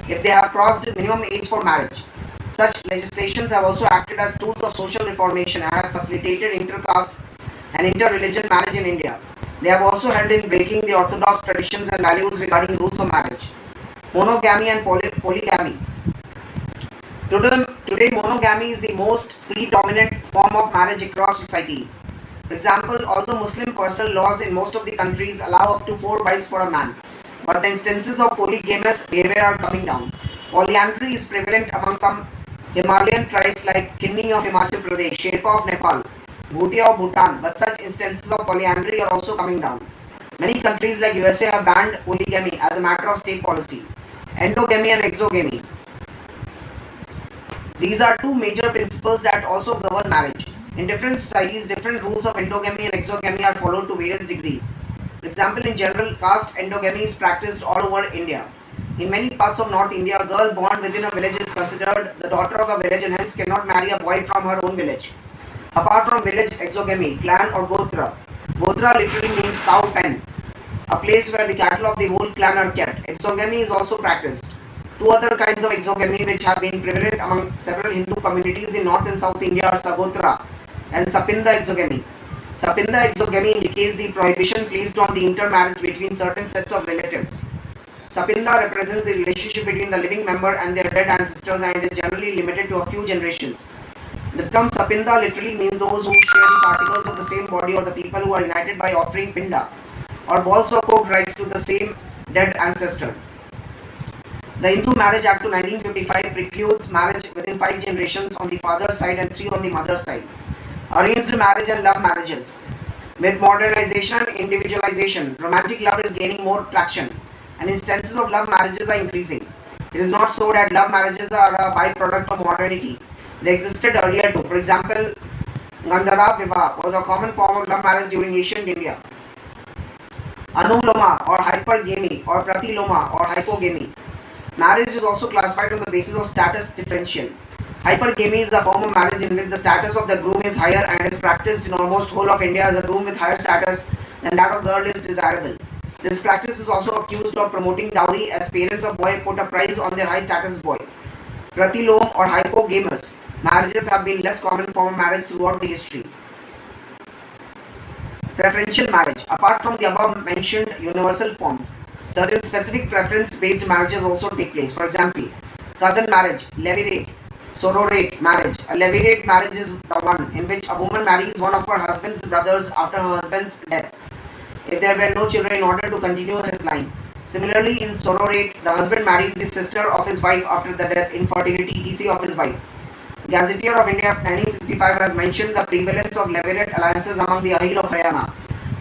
if they have crossed the minimum age for marriage. Such legislations have also acted as tools of social reformation and have facilitated intercaste and inter-religion marriage in India. They have also helped in breaking the orthodox traditions and values regarding rules of marriage. Monogamy and polygamy. Today, monogamy is the most predominant form of marriage across societies. For example, although Muslim personal laws in most of the countries allow up to 4 wives for a man, but the instances of polygamous behavior are coming down. Polyandry is prevalent among some Himalayan tribes like Kinni of Himachal Pradesh, Sherpa of Nepal, Bhutia of Bhutan, but such instances of polyandry are also coming down. Many countries like USA have banned polygamy as a matter of state policy. Endogamy and exogamy. These are two major principles that also govern marriage. In different societies, different rules of endogamy and exogamy are followed to various degrees. For example, in general, caste endogamy is practiced all over India. In many parts of North India, a girl born within a village is considered the daughter of the village and hence cannot marry a boy from her own village. Apart from village exogamy, clan or gotra. Gotra literally means cow pen. a place where the cattle of the whole clan are kept. Exogamy is also practiced. Two other kinds of exogamy which have been prevalent among several Hindu communities in North and South India are Sagotra and Sapinda exogamy. Sapinda exogamy indicates the prohibition placed on the intermarriage between certain sets of relatives. Sapinda represents the relationship between the living member and their dead ancestors and is generally limited to a few generations. The term Sapinda literally means those who share the particles of the same body or the people who are united by offering pinda or balls or cooked rice to the same dead ancestor. The Hindu Marriage Act of 1955 precludes marriage within 5 generations on the father's side and 3 on the mother's side. Arranged marriage and love marriages. With modernization and individualization, romantic love is gaining more traction and instances of love marriages are increasing. It is not so that love marriages are a byproduct of modernity. They existed earlier too. For example, Gandhara Vivah was a common form of love marriage during ancient India. Anuloma or hypergamy or pratiloma or hypogamy. Marriage is also classified on the basis of status differential. Hypergamy is the form of marriage in which the status of the groom is higher and is practiced in almost whole of India as a groom with higher status than that of girl is desirable. This practice is also accused of promoting dowry as parents of boy put a price on their high status boy. Pratilom or hypogamous marriages have been less common form of marriage throughout the history. Preferential marriage. Apart from the above mentioned universal forms, certain specific preference-based marriages also take place. For example, cousin marriage, levirate, sororate marriage. A levirate marriage is the one in which a woman marries one of her husband's brothers after her husband's death, if there were no children, in order to continue his line. Similarly, in sororate, the husband marries the sister of his wife after the death, infertility, etc. of his wife. Gazetteer of India of 1965 has mentioned the prevalence of levirate alliances among the Ahir of Haryana,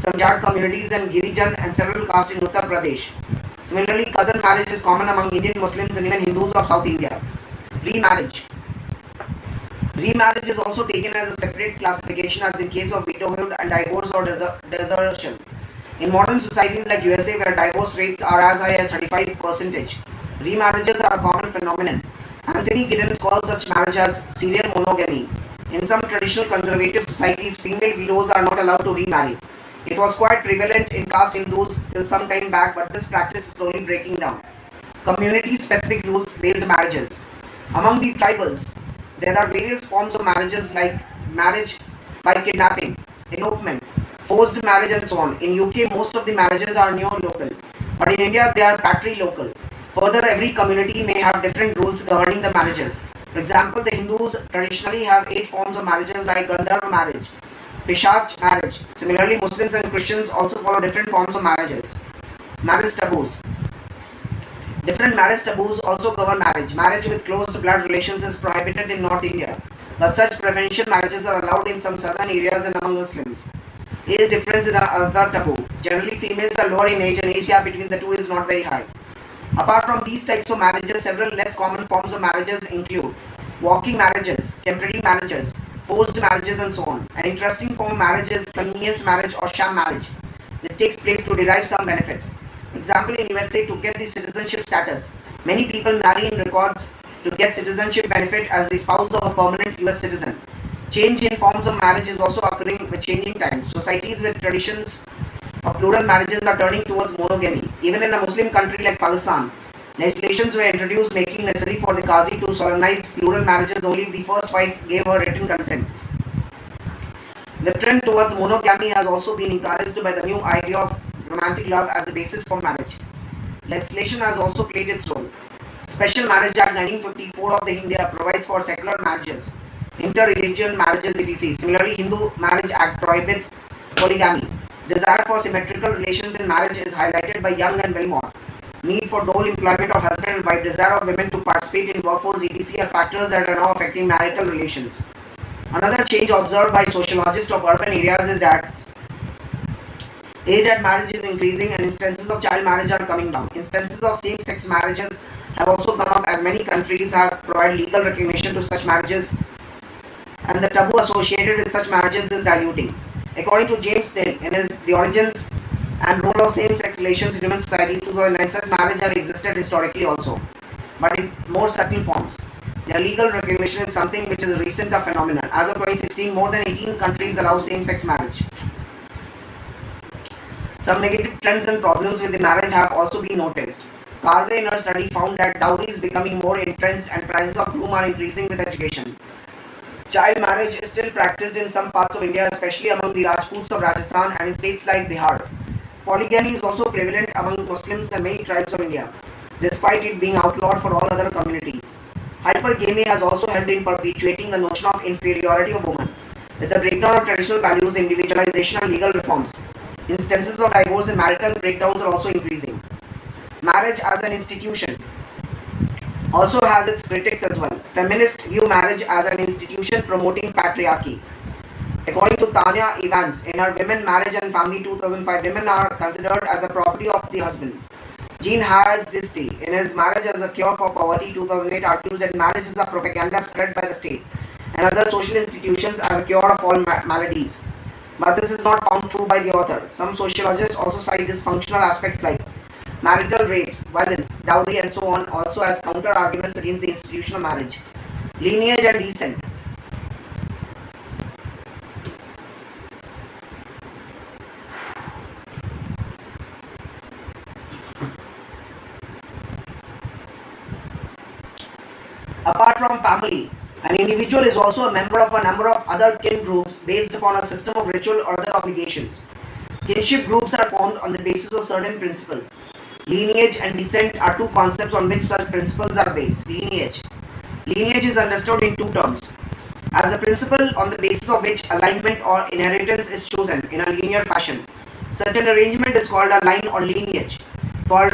some Jat communities and Girijan and several castes in Uttar Pradesh. Similarly, cousin marriage is common among Indian Muslims and even Hindus of South India. Remarriage. Remarriage is also taken as a separate classification as in case of widowhood and divorce or desertion. In modern societies like USA where divorce rates are as high as 35%, remarriages are a common phenomenon. Anthony Giddens calls such marriage as serial monogamy. In some traditional conservative societies, female widows are not allowed to remarry. It was quite prevalent in caste Hindus till some time back, but this practice is slowly breaking down. Community-specific rules-based marriages. Among the tribals, there are various forms of marriages like marriage by kidnapping, elopement, forced marriage and so on. In UK, most of the marriages are neo-local, but in India they are patri-local. Further, every community may have different rules governing the marriages. For example, the Hindus traditionally have 8 forms of marriages like Gandharva marriage, Pishach marriage. Similarly, Muslims and Christians also follow different forms of marriages. Marriage taboos. Different marriage taboos also govern marriage. Marriage with close blood relations is prohibited in North India, but such preferential marriages are allowed in some southern areas and among Muslims. Age difference is another taboo. Generally, females are lower in age and age gap between the two is not very high. Apart from these types of marriages, several less common forms of marriages include walking marriages, temporary marriages, forced marriages and so on. An interesting form of marriage is convenience marriage or sham marriage, which takes place to derive some benefits. For example, in USA, to get the citizenship status, many people marry in records to get citizenship benefit as the spouse of a permanent US citizen. Change in forms of marriage is also occurring with changing times. Societies with traditions of plural marriages are turning towards monogamy. Even in a Muslim country like Pakistan, legislations were introduced making necessary for the Qazi to solemnize plural marriages only if the first wife gave her written consent. The trend towards monogamy has also been encouraged by the new idea of romantic love as the basis for marriage. Legislation has also played its role. Special Marriage Act 1954 of the India provides for secular marriages, inter-religion marriages, etc. Similarly, Hindu Marriage Act prohibits polygamy. Desire for symmetrical relations in marriage is highlighted by Young and Wilmore. Need for dual employment of husband and wife, desire of women to participate in workforce, etc. are factors that are now affecting marital relations. Another change observed by sociologists of urban areas is that age at marriage is increasing and instances of child marriage are coming down. Instances of same-sex marriages have also come up as many countries have provided legal recognition to such marriages, and the taboo associated with such marriages is diluting. According to James Still, in his The Origins and Role of Same-Sex Relations in Human Society 2009, such marriage have existed historically also, but in more subtle forms. Their legal recognition is something which is a recent phenomenon. As of 2016, more than 18 countries allow same-sex marriage. Some negative trends and problems with the marriage have also been noticed. Carvey in her study found that dowry is becoming more entrenched and prices of groom are increasing with education. Child marriage is still practiced in some parts of India, especially among the Rajputs of Rajasthan and in states like Bihar. Polygamy is also prevalent among Muslims and many tribes of India, despite it being outlawed for all other communities. Hypergamy has also helped in perpetuating the notion of inferiority of women, with the breakdown of traditional values, individualization, and legal reforms. Instances of divorce and marital breakdowns are also increasing. Marriage as an institution also has its critics as well. Feminists view marriage as an institution promoting patriarchy. According to Tanya Evans, in her Women, Marriage and Family 2005, women are considered as a property of the husband. Jean Harris Disty, in his Marriage as a Cure for Poverty 2008, argues that marriage is a propaganda spread by the state and other social institutions as a cure of all maladies. But this is not found true by the author. Some sociologists also cite dysfunctional aspects like marital rapes, violence, dowry, and so on also as counter arguments against the institution of marriage. Lineage and descent. Apart from family, an individual is also a member of a number of other kin groups based upon a system of ritual or other obligations. Kinship groups are formed on the basis of certain principles. Lineage and descent are two concepts on which such principles are based. Lineage. Lineage is understood in two terms. As a principle on the basis of which alignment or inheritance is chosen in a linear fashion. Such an arrangement is called a line or lineage, called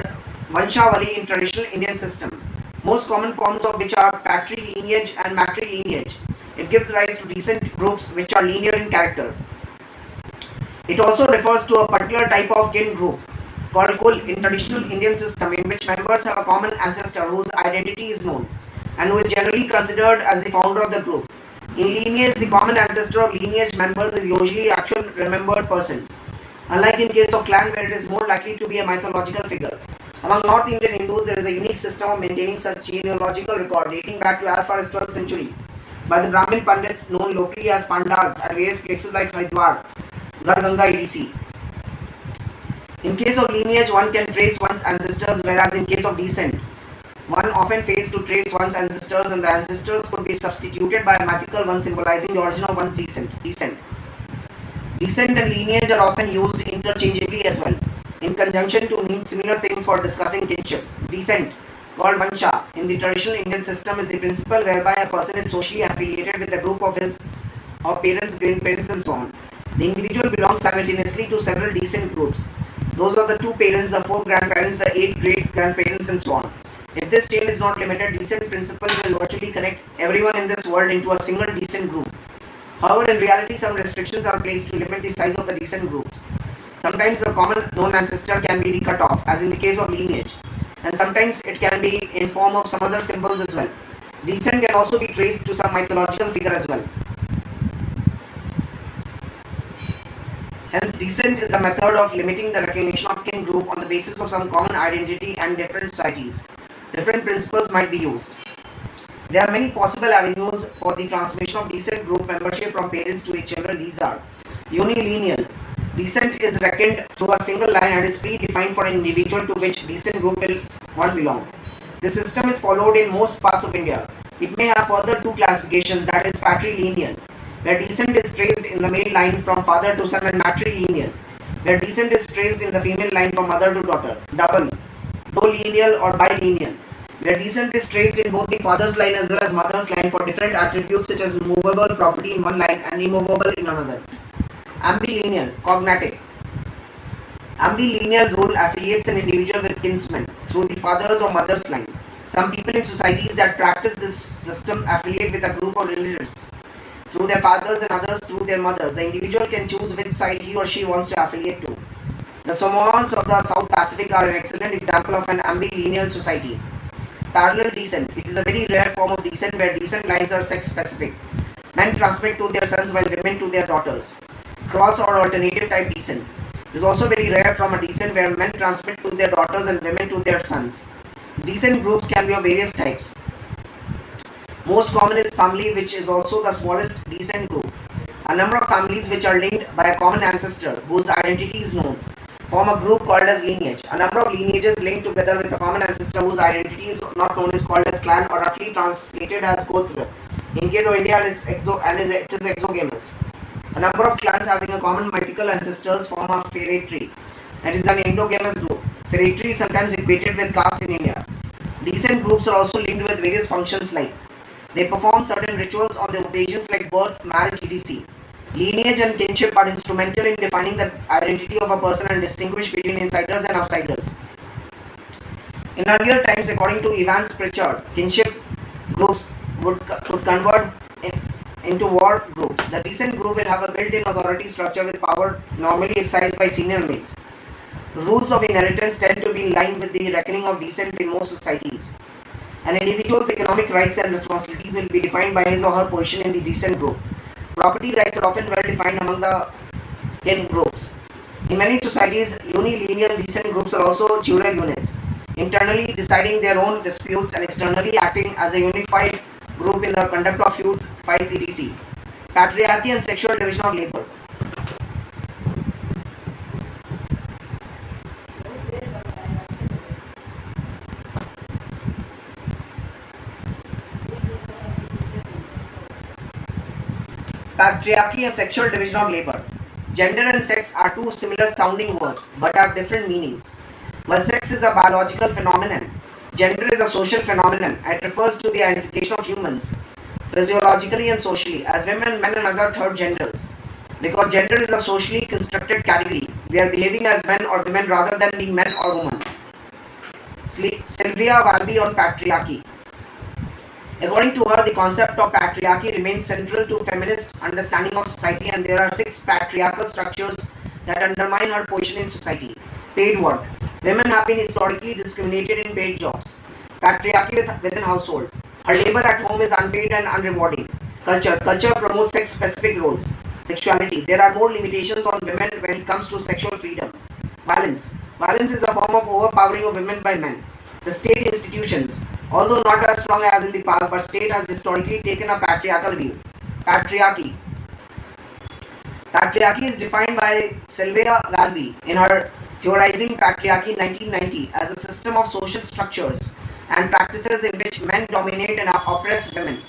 Vanshavali in traditional Indian system. Most common forms of which are patrilineage and matrilineage. It gives rise to descent groups which are linear in character. It also refers to a particular type of kin group called Kul in traditional Indian system in which members have a common ancestor whose identity is known and who is generally considered as the founder of the group. In lineage, the common ancestor of lineage members is usually an actual remembered person, unlike in case of clan where it is more likely to be a mythological figure. Among North Indian Hindus, there is a unique system of maintaining such genealogical record dating back to as far as 12th century by the Brahmin Pandits known locally as Pandas at various places like Haridwar, Garganga, etc. In case of lineage, one can trace one's ancestors, whereas in case of descent, one often fails to trace one's ancestors and the ancestors could be substituted by a mythical one symbolizing the origin of one's descent. Descent and lineage are often used interchangeably as well, in conjunction to mean similar things for discussing kinship. Descent, called Vansha, in the traditional Indian system is the principle whereby a person is socially affiliated with a group of his parents, grandparents and so on. The individual belongs simultaneously to several descent groups. Those are the 2 parents, the 4 grandparents, the 8 great grandparents and so on. If this chain is not limited, descent principles will virtually connect everyone in this world into a single descent group. However, in reality, some restrictions are placed to limit the size of the descent groups. Sometimes the common known ancestor can be the cutoff, as in the case of lineage, and sometimes it can be in form of some other symbols as well. Descent can also be traced to some mythological figure as well. Hence, descent is a method of limiting the recognition of kin group on the basis of some common identity and different societies. Different principles might be used. There are many possible avenues for the transmission of descent group membership from parents to its children. These are unilineal. Descent is reckoned through a single line and is predefined for an individual to which descent group will one belong. This system is followed in most parts of India. It may have further 2 classifications, that is patrilineal, where descent is traced in the male line from father to son, and matrilineal, where descent is traced in the female line from mother to daughter. Double, dolineal or bilineal, where descent is traced in both the father's line as well as mother's line for different attributes such as movable property in one line and immovable in another. Ambilineal, cognatic. Ambilineal rule affiliates an individual with kinsmen through the father's or mother's line. Some people in societies that practice this system affiliate with a group of relatives through their fathers and others through their mother. The individual can choose which side he or she wants to affiliate to. The Samoans of the South Pacific are an excellent example of an ambilineal society. Parallel descent. It is a very rare form of descent where descent lines are sex specific. Men transmit to their sons while women to their daughters. Cross or alternative type descent. It is also very rare from a descent where men transmit to their daughters and women to their sons. Descent groups can be of various types. Most common is family, which is also the smallest descent group. A number of families which are linked by a common ancestor whose identity is known. form a group called as lineage. A number of lineages linked together with a common ancestor whose identity is not known is called as clan, or roughly translated as Gotra. In case of India, it is exogamous. A number of clans having a common mythical ancestors form a phratry. It is an endogamous group. Phratry is sometimes equated with caste in India. Descent groups are also linked with various functions like they perform certain rituals on the occasions like birth, marriage, etc. Lineage and kinship are instrumental in defining the identity of a person and distinguish between insiders and outsiders. In earlier times, according to Evans Pritchard, kinship groups would convert into war groups. The descent group will have a built-in authority structure with power normally exercised by senior mates. Rules of inheritance tend to be in line with the reckoning of descent in most societies. An individual's economic rights and responsibilities will be defined by his or her position in the descent group. Property rights are often well defined among the kin groups. In many societies, unilineal descent groups are also jural units, internally deciding their own disputes and externally acting as a unified group in the conduct of feuds, fights, etc. Patriarchy and sexual division of labor. Patriarchy and sexual division of labor. Gender and sex are two similar sounding words but have different meanings. While sex is a biological phenomenon, gender is a social phenomenon. It refers to the identification of humans physiologically and socially as women, men, and other third genders. Because gender is a socially constructed category, we are behaving as men or women rather than being men or women. Sylvia Walby on patriarchy. According to her, the concept of patriarchy remains central to feminist understanding of society, and there are 6 patriarchal structures that undermine her position in society. Paid work. Women have been historically discriminated in paid jobs. Patriarchy within household. Her labor at home is unpaid and unrewarding. Culture. Culture promotes sex-specific roles. Sexuality. There are more limitations on women when it comes to sexual freedom. Violence. Violence is a form of overpowering of women by men. The state institutions. Although not as strong as in the past, but state has historically taken a patriarchal view. Patriarchy. Patriarchy is defined by Sylvia Walby in her Theorizing Patriarchy 1990 as a system of social structures and practices in which men dominate and oppress women.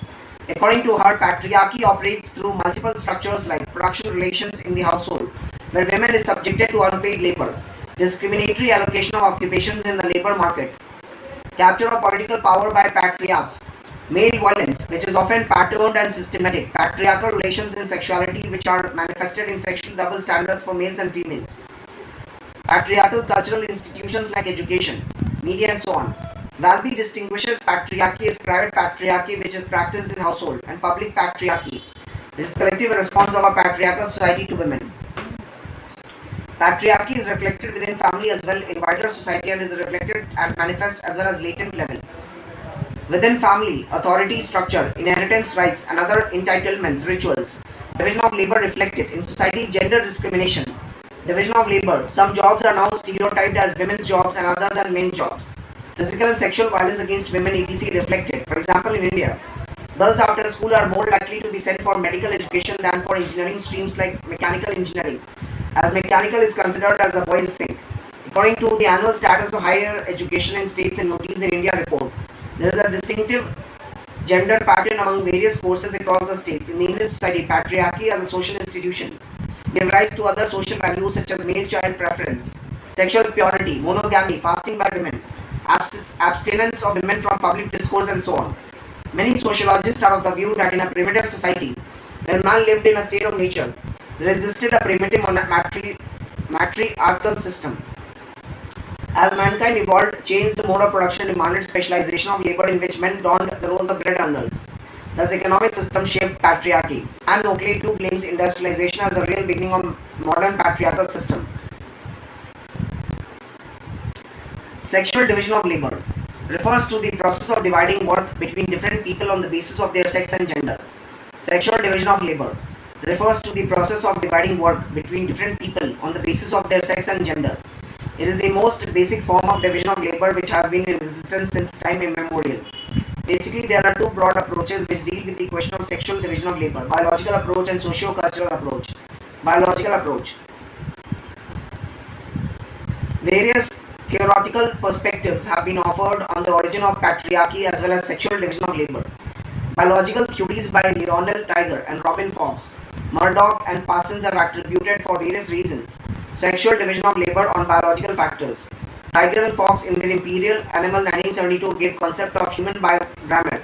According to her, patriarchy operates through multiple structures like production relations in the household, where women is subjected to unpaid labor, discriminatory allocation of occupations in the labor market, capture of political power by patriarchs, male violence, which is often patterned and systematic, patriarchal relations in sexuality, which are manifested in sexual double standards for males and females, patriarchal cultural institutions like education, media, and so on. Walby distinguishes patriarchy as private patriarchy, which is practiced in household, and public patriarchy, which is collective response of a patriarchal society to women. Patriarchy is reflected within family as well in wider society and is reflected and manifest as well as latent level. Within family, authority structure, inheritance rights and other entitlements, rituals. Division of labor reflected. In society, gender discrimination. Division of labor. Some jobs are now stereotyped as women's jobs and others as men's jobs. Physical and sexual violence against women etc. reflected. For example, in India, girls after school are more likely to be sent for medical education than for engineering streams like mechanical engineering, as mechanical is considered as a boys' thing. According to the annual status of higher education in states and notice in India report, there is a distinctive gender pattern among various courses across the states. In the Indian society, patriarchy as a social institution gave rise to other social values such as male child preference, sexual purity, monogamy, fasting by women, abstinence of women from public discourse, and so on. Many sociologists are of the view that in a primitive society, where man lived in a state of nature, there existed a primitive matriarchal system. As mankind evolved, changed mode of production demanded specialization of labor in which men donned the roles of bread earners. Thus, economic system shaped patriarchy, and Oakley too claims industrialization as the real beginning of modern patriarchal system. Sexual division of labor refers to the process of dividing work between different people on the basis of their sex and gender. Sexual division of labor refers to the process of dividing work between different people on the basis of their sex and gender. It is the most basic form of division of labor which has been in existence since time immemorial. Basically, there are two broad approaches which deal with the question of sexual division of labor: biological approach and socio-cultural approach. Biological approach. Various theoretical perspectives have been offered on the origin of patriarchy as well as sexual division of labor. Biological theories by Lionel Tiger and Robin Fox, Murdoch and Parsons have attributed for various reasons sexual division of labor on biological factors. Tiger and Fox in their Imperial Animal 1972 gave concept of human biogrammar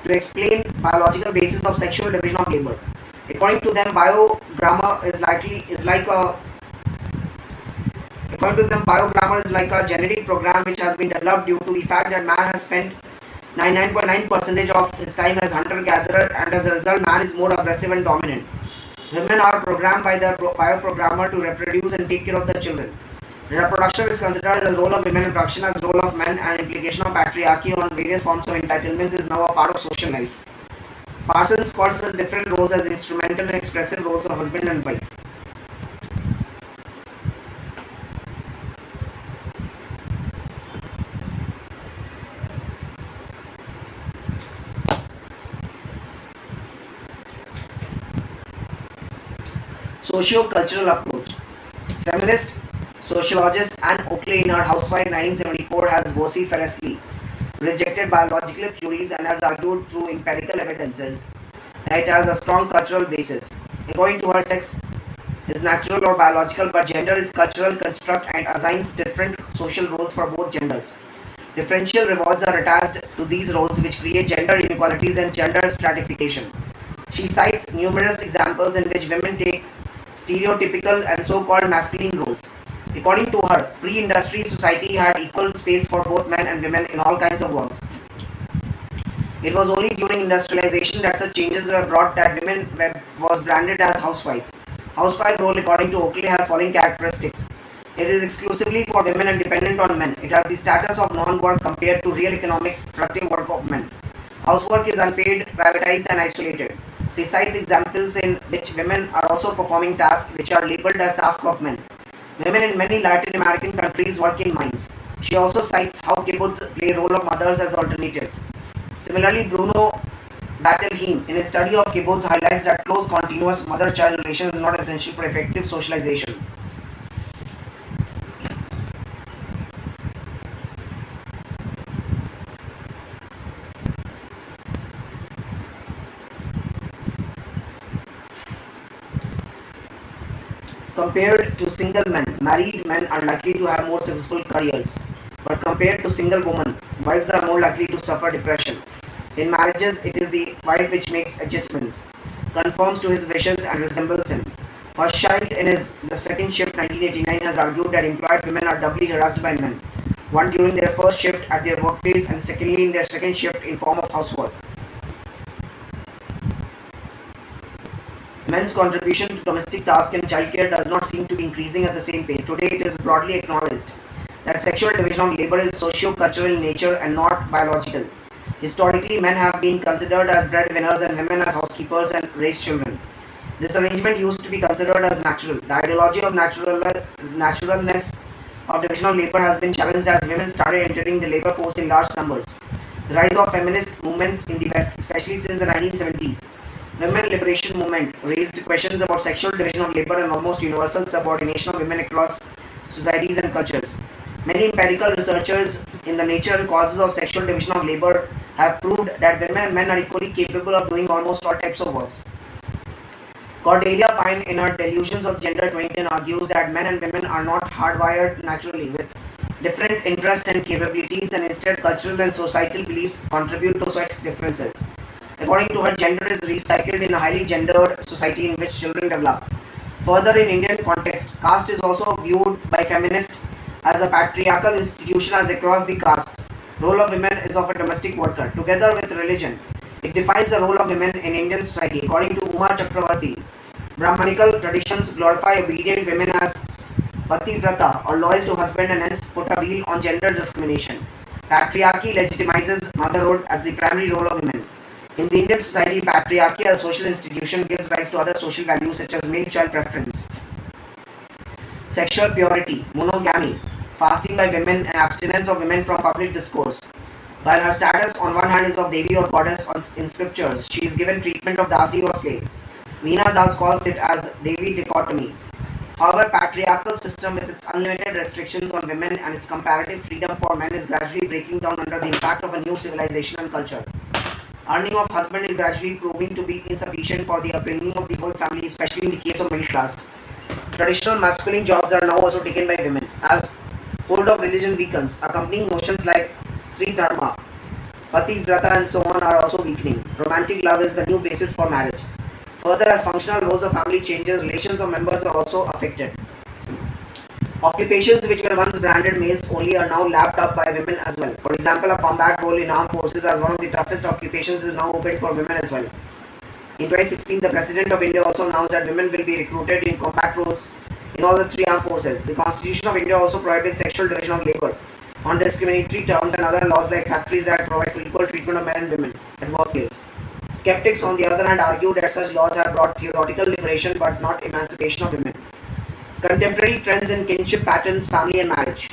to explain biological basis of sexual division of labor. According to them, biogrammar is like a genetic program which has been developed due to the fact that man has spent 99.9% of his time as hunter-gatherer, and as a result man is more aggressive and dominant. Women are programmed by the bioprogrammer to reproduce and take care of the children. Reproduction is considered as the role of women and production as the role of men, and implication of patriarchy on various forms of entitlements is now a part of social life. Parsons calls such different roles as instrumental and expressive roles of husband and wife. Socio-cultural approach. Feminist sociologist Anne Oakley in her Housewife 1974 has vociferously rejected biological theories and has argued through empirical evidences that it has a strong cultural basis. According to her, sex is natural or biological, but gender is cultural construct and assigns different social roles for both genders. Differential rewards are attached to these roles, which create gender inequalities and gender stratification. She cites numerous examples in which women take stereotypical and so-called masculine roles. According to her, pre-industry society had equal space for both men and women in all kinds of works. It was only during industrialization that such changes were brought that women was branded as housewife. Housewife role, according to Oakley, has following characteristics. It is exclusively for women and dependent on men. It has the status of non-work compared to real economic productive work of men. Housework is unpaid, privatized and isolated. She cites examples in which women are also performing tasks which are labeled as tasks of men. Women in many Latin American countries work in mines. She also cites how kibbutz play a role of mothers as alternatives. Similarly, Bruno Bettelheim, in his study of kibbutz, highlights that close, continuous mother-child relation is not essential for effective socialization. Compared to single men, married men are likely to have more successful careers. But compared to single women, wives are more likely to suffer depression. In marriages, it is the wife which makes adjustments, conforms to his wishes and resembles him. Hochschild in his The Second Shift 1989 has argued that employed women are doubly harassed by men, one during their first shift at their workplace and secondly in their second shift in form of housework. Men's contribution to domestic tasks and childcare does not seem to be increasing at the same pace. Today, it is broadly acknowledged that sexual division of labor is socio-cultural in nature and not biological. Historically, men have been considered as breadwinners and women as housekeepers and raised children. This arrangement used to be considered as natural. The ideology of naturalness of division of labor has been challenged as women started entering the labor force in large numbers. The rise of feminist movements in the West, especially since the 1970s, women liberation movement raised questions about sexual division of labor and almost universal subordination of women across societies and cultures. Many empirical researchers in the nature and causes of sexual division of labor have proved that women and men are equally capable of doing almost all types of works. Cordelia Pine, in her Delusions of Gender 2010, argues that men and women are not hardwired naturally with different interests and capabilities, and instead cultural and societal beliefs contribute to sex differences. According to her, gender is recycled in a highly gendered society in which children develop. Further, in Indian context, caste is also viewed by feminists as a patriarchal institution as across the castes. Role of women is of a domestic worker. Together with religion, it defines the role of women in Indian society. According to Uma Chakravarti, Brahmanical traditions glorify obedient women as pativrata or loyal to husband and hence put a veil on gender discrimination. Patriarchy legitimizes motherhood as the primary role of women. In the Indian society, patriarchy as a social institution gives rise to other social values such as male child preference, sexual purity, monogamy, fasting by women, and abstinence of women from public discourse. While her status on one hand is of Devi or goddess in scriptures, she is given treatment of Dasi or slave. Meena Das calls it as Devi dichotomy. However, patriarchal system with its unlimited restrictions on women and its comparative freedom for men is gradually breaking down under the impact of a new civilization and culture. Earning of husband is gradually proving to be insufficient for the upbringing of the whole family, especially in the case of middle class. Traditional masculine jobs are now also taken by women. As hold of religion weakens, accompanying notions like Sri Dharma, Pati Vrata and so on are also weakening. Romantic love is the new basis for marriage. Further, as functional roles of family changes, relations of members are also affected. Occupations which were once branded males only are now lapped up by women as well. For example, a combat role in armed forces as one of the toughest occupations is now open for women as well. In 2016, the President of India also announced that women will be recruited in combat roles in all the three armed forces. The Constitution of India also prohibits sexual division of labor on discriminatory terms, and other laws like Factories Act provide for equal treatment of men and women at workplace. Skeptics, on the other hand, argue that such laws have brought theoretical liberation but not emancipation of women. Contemporary trends in kinship patterns, family and marriage.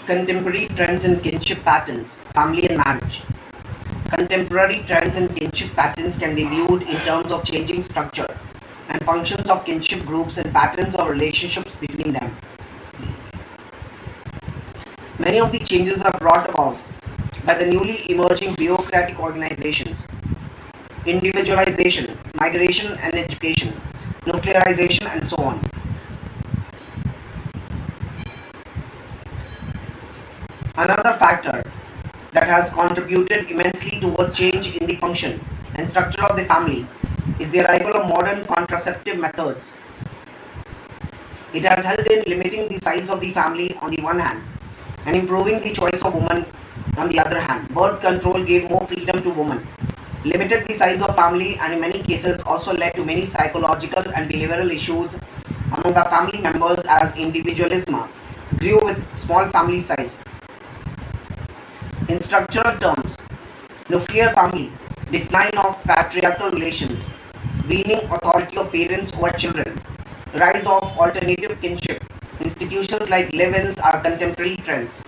Contemporary trends in kinship patterns, family and marriage. Contemporary trends in kinship patterns can be viewed in terms of changing structure and functions of kinship groups and patterns of relationships between them. Many of the changes are brought about by the newly emerging bureaucratic organizations, individualization, migration and education, nuclearization, and so on. Another factor that has contributed immensely towards change in the function and structure of the family is the arrival of modern contraceptive methods. It has helped in limiting the size of the family on the one hand and improving the choice of women on the other hand. Birth control gave more freedom to women, limited the size of family, and in many cases also led to many psychological and behavioral issues among the family members as individualism grew with small family size. In structural terms, nuclear family, decline of patriarchal relations, waning authority of parents over children, rise of alternative kinship, institutions like live-ins are contemporary trends.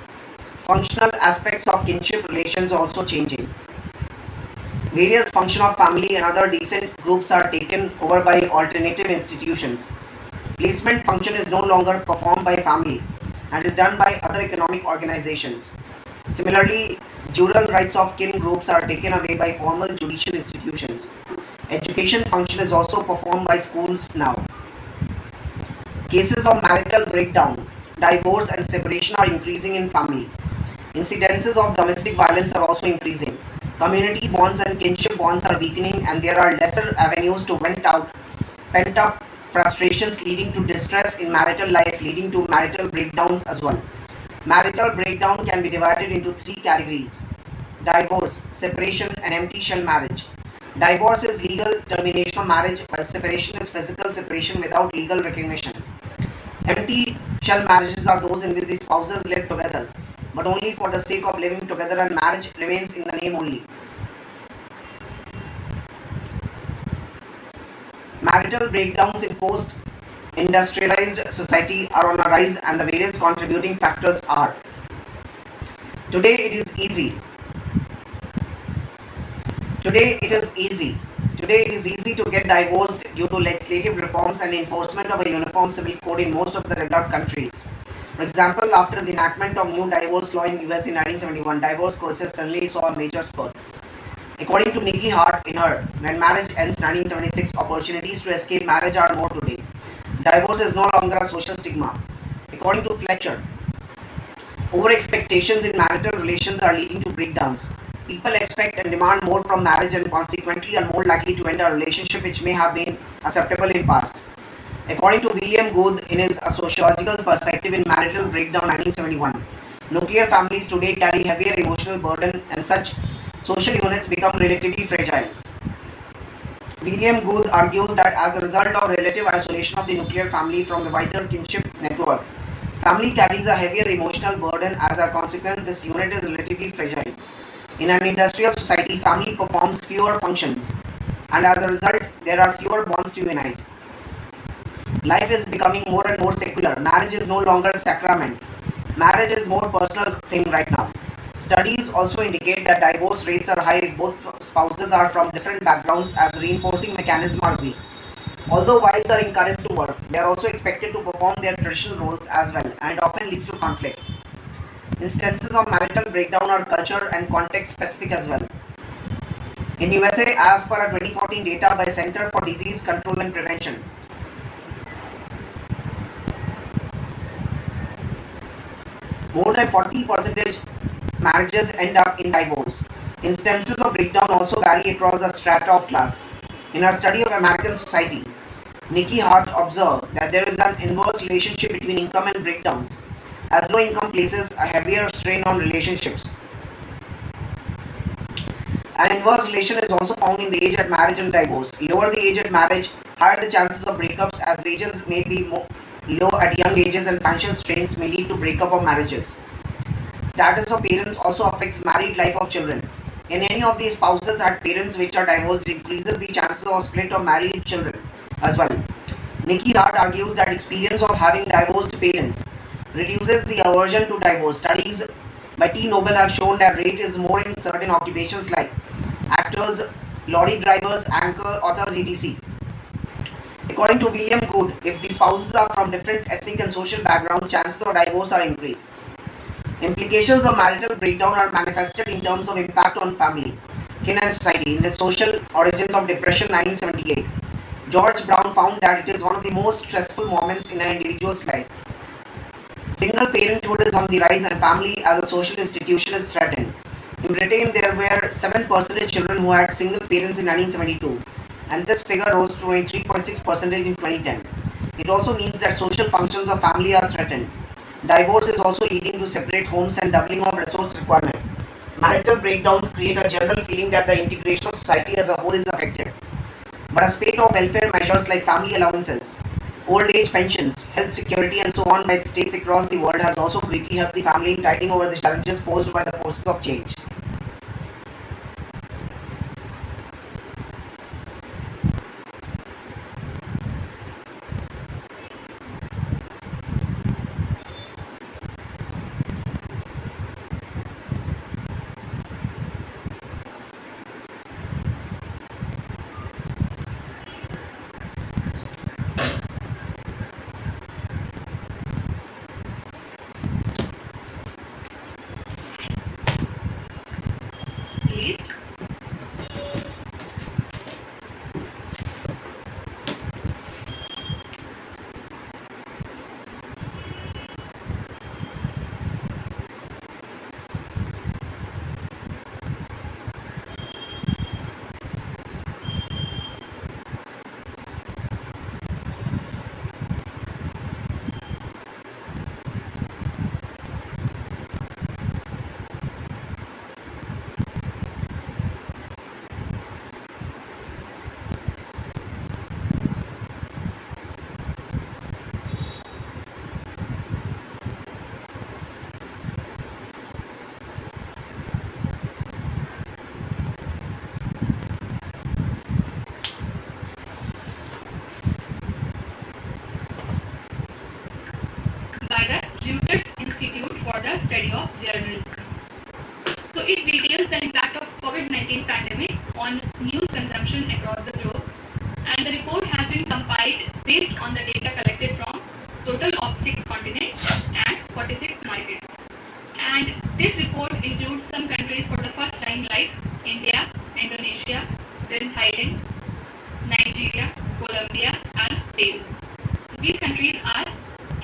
Functional aspects of kinship relations also changing. Various function of family and other decent groups are taken over by alternative institutions. Placement function is no longer performed by family and is done by other economic organizations. Similarly, jural rights of kin groups are taken away by formal judicial institutions. Education function is also performed by schools now. Cases of marital breakdown, divorce and separation are increasing in family. Incidences of domestic violence are also increasing. Community bonds and kinship bonds are weakening, and there are lesser avenues to vent out pent up frustrations leading to distress in marital life, leading to marital breakdowns as well. Marital breakdown can be divided into three categories: divorce, separation, and empty shell marriage. Divorce is legal termination of marriage, while separation is physical separation without legal recognition. Empty shell marriages are those in which the spouses live together, but only for the sake of living together, and marriage remains in the name only. Marital breakdowns in post-industrialized society are on a rise, and the various contributing factors are: Today it is easy. Today it is easy to get divorced due to legislative reforms and enforcement of a uniform civil code in most of the developed countries. For example, after the enactment of new divorce law in US in 1971, divorce cases suddenly saw a major spurt. According to Nikki Hart in her When Marriage Ends 1976, opportunities to escape marriage are more today. Divorce is no longer a social stigma. According to Fletcher, over expectations in marital relations are leading to breakdowns. People expect and demand more from marriage and consequently are more likely to enter a relationship which may have been acceptable in past. According to William Good in his A Sociological Perspective in Marital Breakdown 1971, nuclear families today carry heavier emotional burden and such social units become relatively fragile. William Good argues that as a result of relative isolation of the nuclear family from the wider kinship network, family carries a heavier emotional burden. As a consequence, this unit is relatively fragile. In an industrial society, family performs fewer functions, and as a result, there are fewer bonds to unite. Life is becoming more and more secular. Marriage is no longer a sacrament. Marriage is more personal thing right now. Studies also indicate that divorce rates are high if both spouses are from different backgrounds, as reinforcing mechanisms are weak. Although wives are encouraged to work, they are also expected to perform their traditional roles as well, and it often leads to conflicts. Instances of marital breakdown are culture and context specific as well. In USA, as per a 2014 data by Center for Disease Control and Prevention, more than 40% marriages end up in divorce. Instances of breakdown also vary across the strata of class. In her study of American society, Nikki Hart observed that there is an inverse relationship between income and breakdowns, as low income places a heavier strain on relationships. An inverse relation is also found in the age at marriage and divorce. Lower the age at marriage, higher the chances of breakups, as wages may be low at young ages and financial strains may lead to breakup of marriages. Status of parents also affects married life of children. In any of these spouses had parents which are divorced, it increases the chances of split of married children as well. Nikki Hart argues that experience of having divorced parents reduces the aversion to divorce. Studies by T. Nobel have shown that rate is more in certain occupations like actors, lorry drivers, anchor, authors, etc. According to William Good, if the spouses are from different ethnic and social backgrounds, chances of divorce are increased. Implications of marital breakdown are manifested in terms of impact on family, kin and society. In the Social Origins of Depression 1978, George Brown found that it is one of the most stressful moments in an individual's life. Single parenthood is on the rise and family as a social institution is threatened. In Britain, there were 7% children who had single parents in 1972, and this figure rose to 3.6% in 2010. It also means that social functions of family are threatened. Divorce is also leading to separate homes and doubling of resource requirement. Marital breakdowns create a general feeling that the integration of society as a whole is affected. But a spate of welfare measures like family allowances, old age pensions, health security, and so on by states across the world has also greatly helped the family in tiding over the challenges posed by the forces of change. Please. By the Reuters Institute for the Study of Journalism. So it details the impact of COVID-19 pandemic on news consumption across the globe, and the report has been compiled based on the data collected from total of 6 continents and 46 markets. And this report includes some countries for the first time like India, Indonesia, then Thailand, Nigeria, Colombia, and Peru. So these countries are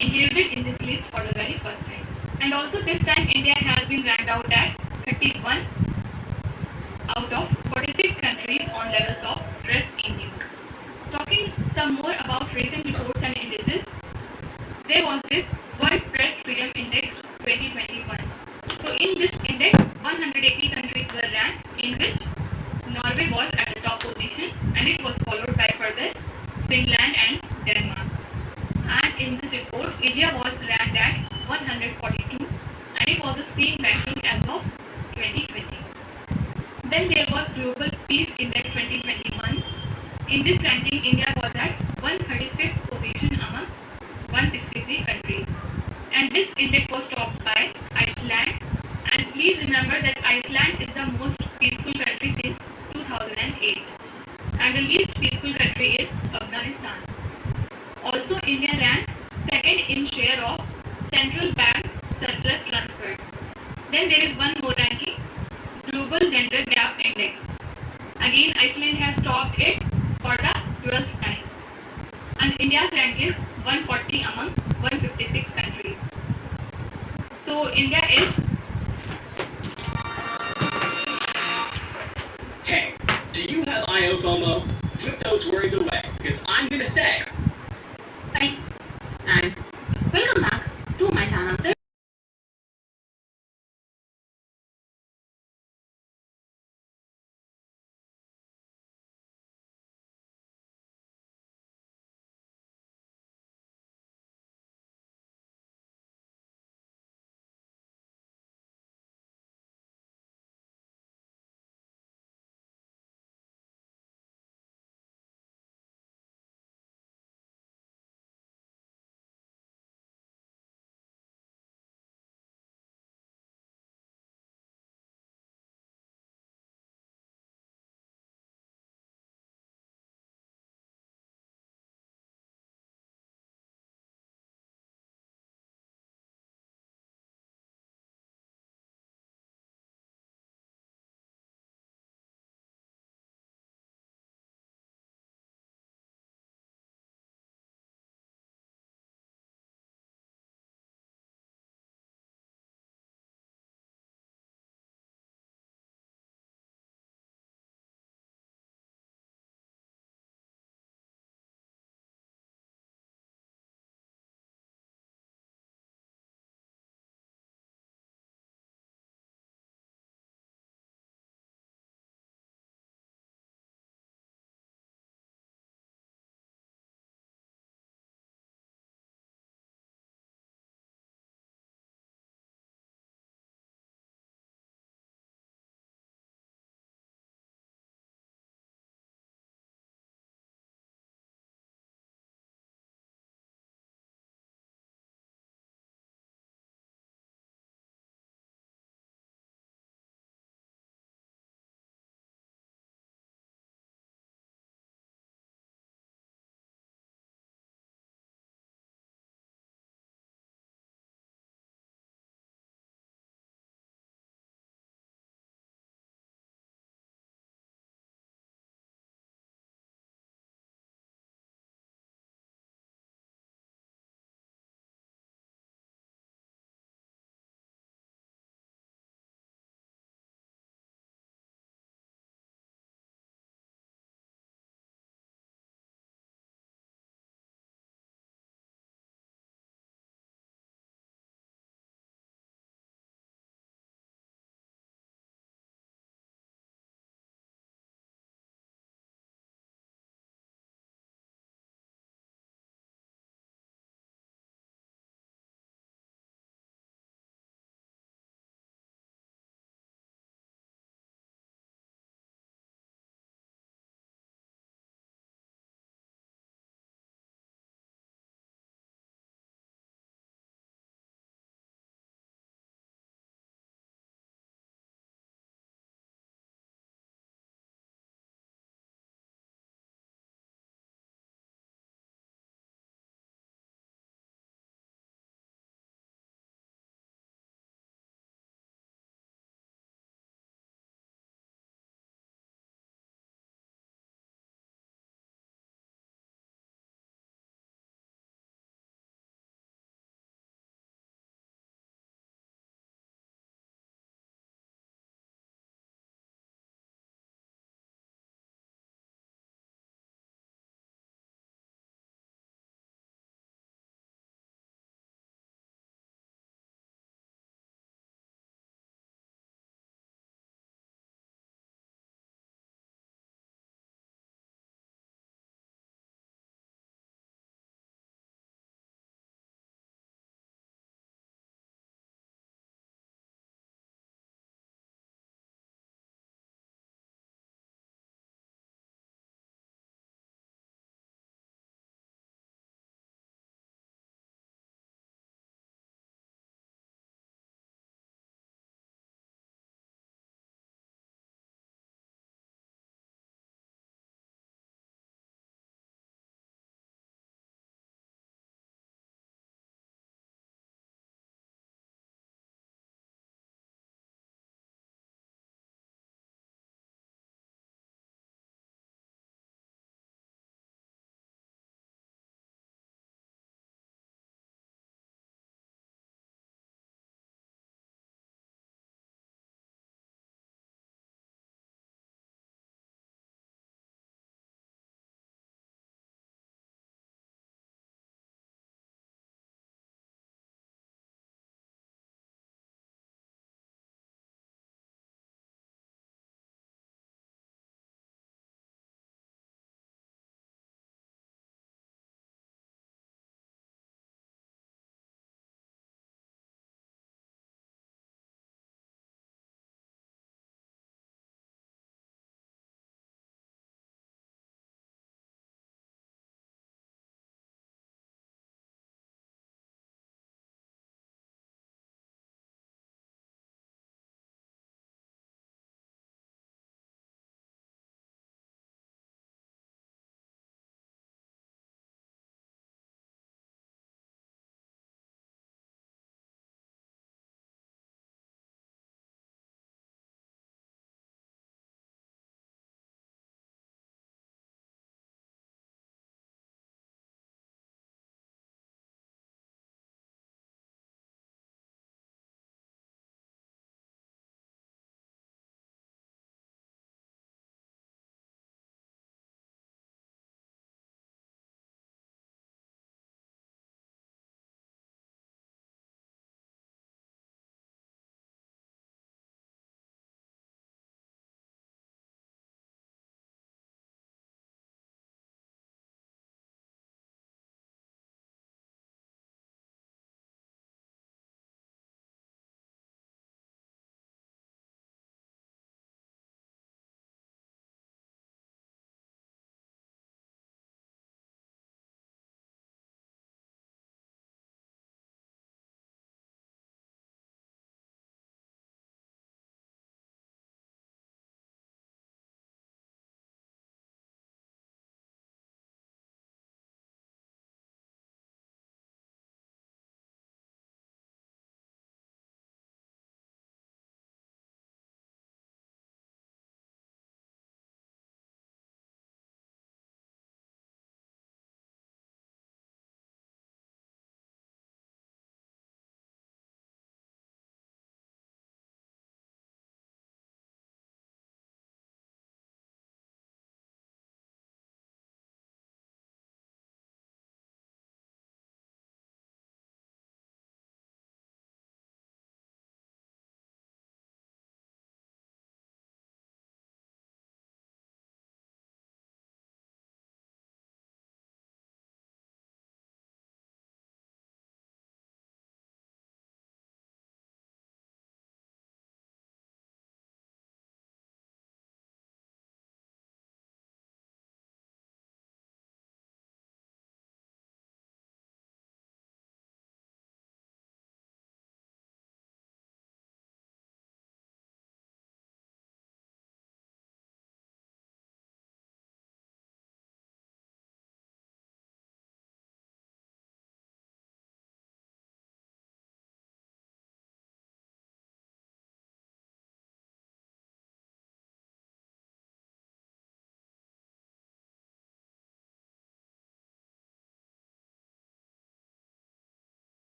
included in this list for the very first time. And also this time India has been ranked out at 31 out of 46 countries on levels of trust in news. Talking some more about recent reports and indices, there was this World Press Freedom Index 2021. So in this index, 180 countries were ranked, in which Norway was at the top position, and it was followed by further Finland and Denmark. And in this report, India was ranked at 142, and it was the same ranking as of 2020. Then there was Global Peace Index 2021. In this ranking, India was at 135th position among 163 countries. And this index was topped by Iceland. And please remember that Iceland is the most peaceful country since 2008. And the least peaceful country is Afghanistan. Also, India ranked second in share of central bank surplus transfers. Then there is one more ranking, Global Gender Gap Index. Again, Iceland has topped it for the 12th time. And India's rank is 140 among 156 countries. So India is... Hey, do you have IO FOMO? Put those worries away, because I'm going to say... Thanks. And